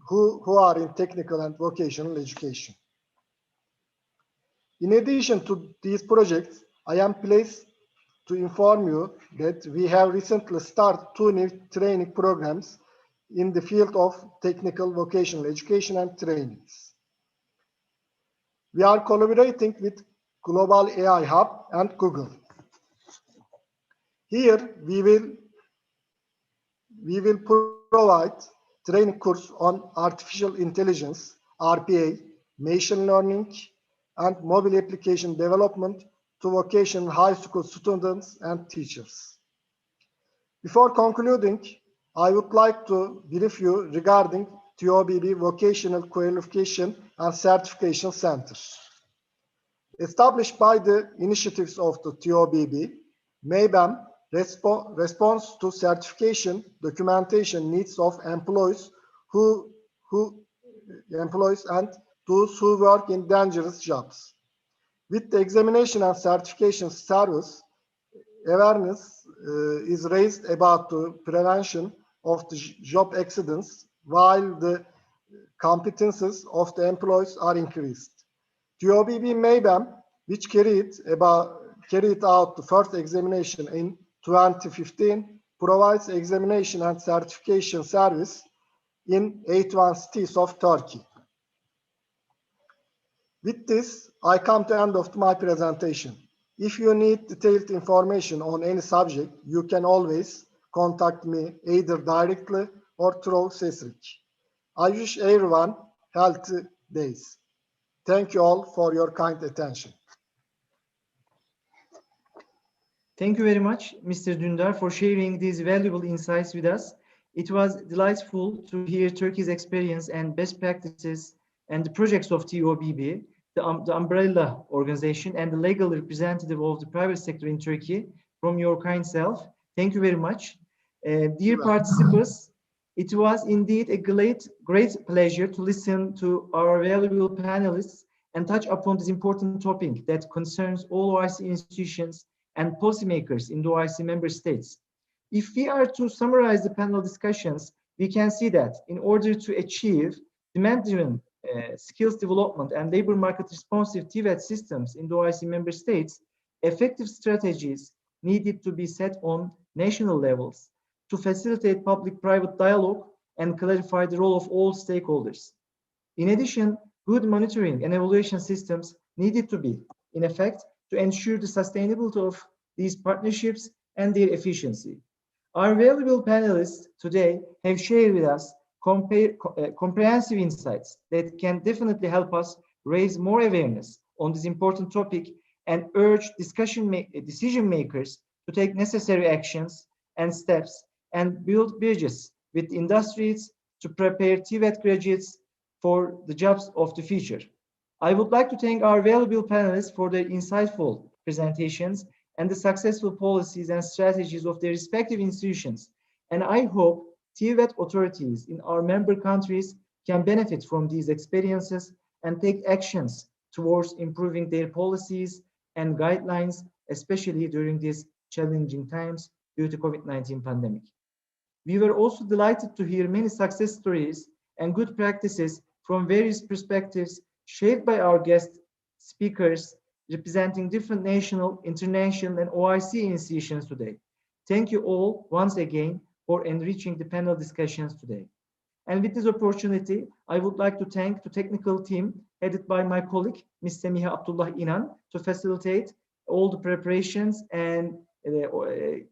who are in technical and vocational education. In addition to these projects, I am pleased to inform you that we have recently started 2 new training programs in the field of technical vocational education and trainings. We are collaborating with Global AI Hub and Google. Here, we will provide training course on artificial intelligence, RPA, machine learning, and mobile application development to vocational high school students and teachers. Before concluding, I would like to brief you regarding TOBB Vocational Qualification and Certification Centers. Established by the initiatives of the TOBB, MABAM responds to certification documentation needs of employees and those who work in dangerous jobs. With the examination and certification service, awareness is raised about the prevention of the job accidents while the competences of the employees are increased. TOBB MABAM, which carried out the first examination in 2015, provides examination and certification service in 81 cities of Turkey. With this, I come to the end of my presentation. If you need detailed information on any subject, you can always contact me either directly or through Sesrik. I wish everyone healthy days. Thank you all for your kind attention. Thank you very much, Mr. Dündar, for sharing these valuable insights with us. It was delightful to hear Turkey's experience and best practices and the projects of TOBB, the umbrella organization and the legal representative of the private sector in Turkey from your kind self. Thank you very much. Dear participants, it was indeed a great pleasure to listen to our valuable panelists and touch upon this important topic that concerns all OIC institutions and policymakers in the OIC member states. If we are to summarize the panel discussions, we can see that in order to achieve demand-driven skills development and labor market responsive TVET systems in the OIC member states, effective strategies needed to be set on national levels to facilitate public-private dialogue and clarify the role of all stakeholders. In addition, good monitoring and evaluation systems needed to be in effect to ensure the sustainability of these partnerships and their efficiency. Our valuable panelists today have shared with us comprehensive insights that can definitely help us raise more awareness on this important topic and urge decision makers to take necessary actions and steps and build bridges with industries to prepare TVET graduates for the jobs of the future. I would like to thank our valuable panelists for their insightful presentations and the successful policies and strategies of their respective institutions. And I hope TVET authorities in our member countries can benefit from these experiences and take actions towards improving their policies and guidelines, especially during these challenging times due to COVID-19 pandemic. We were also delighted to hear many success stories and good practices from various perspectives shared by our guest speakers representing different national, international, and OIC institutions today. Thank you all once again for enriching the panel discussions today. And with this opportunity, I would like to thank the technical team headed by my colleague, Ms. Semiha Abdullah Inan, to facilitate all the preparations and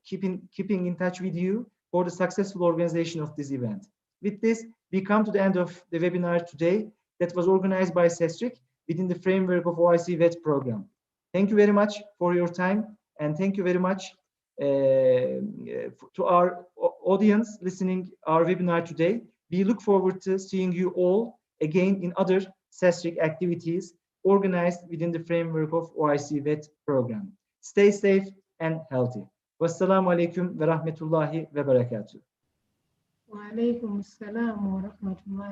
keeping in touch with you for the successful organization of this event. With this, we come to the end of the webinar today that was organized by CESTRIC within the framework of OIC VET program. Thank you very much for your time, and thank you very much to our audience listening our webinar today. We look forward to seeing you all again in other CESTRIC activities organized within the framework of OIC VET program. Stay safe and healthy. Wassalamu alaikum wa rahmatullahi wa barakatuh. Wa alaikum assalam wa rahmatullahi.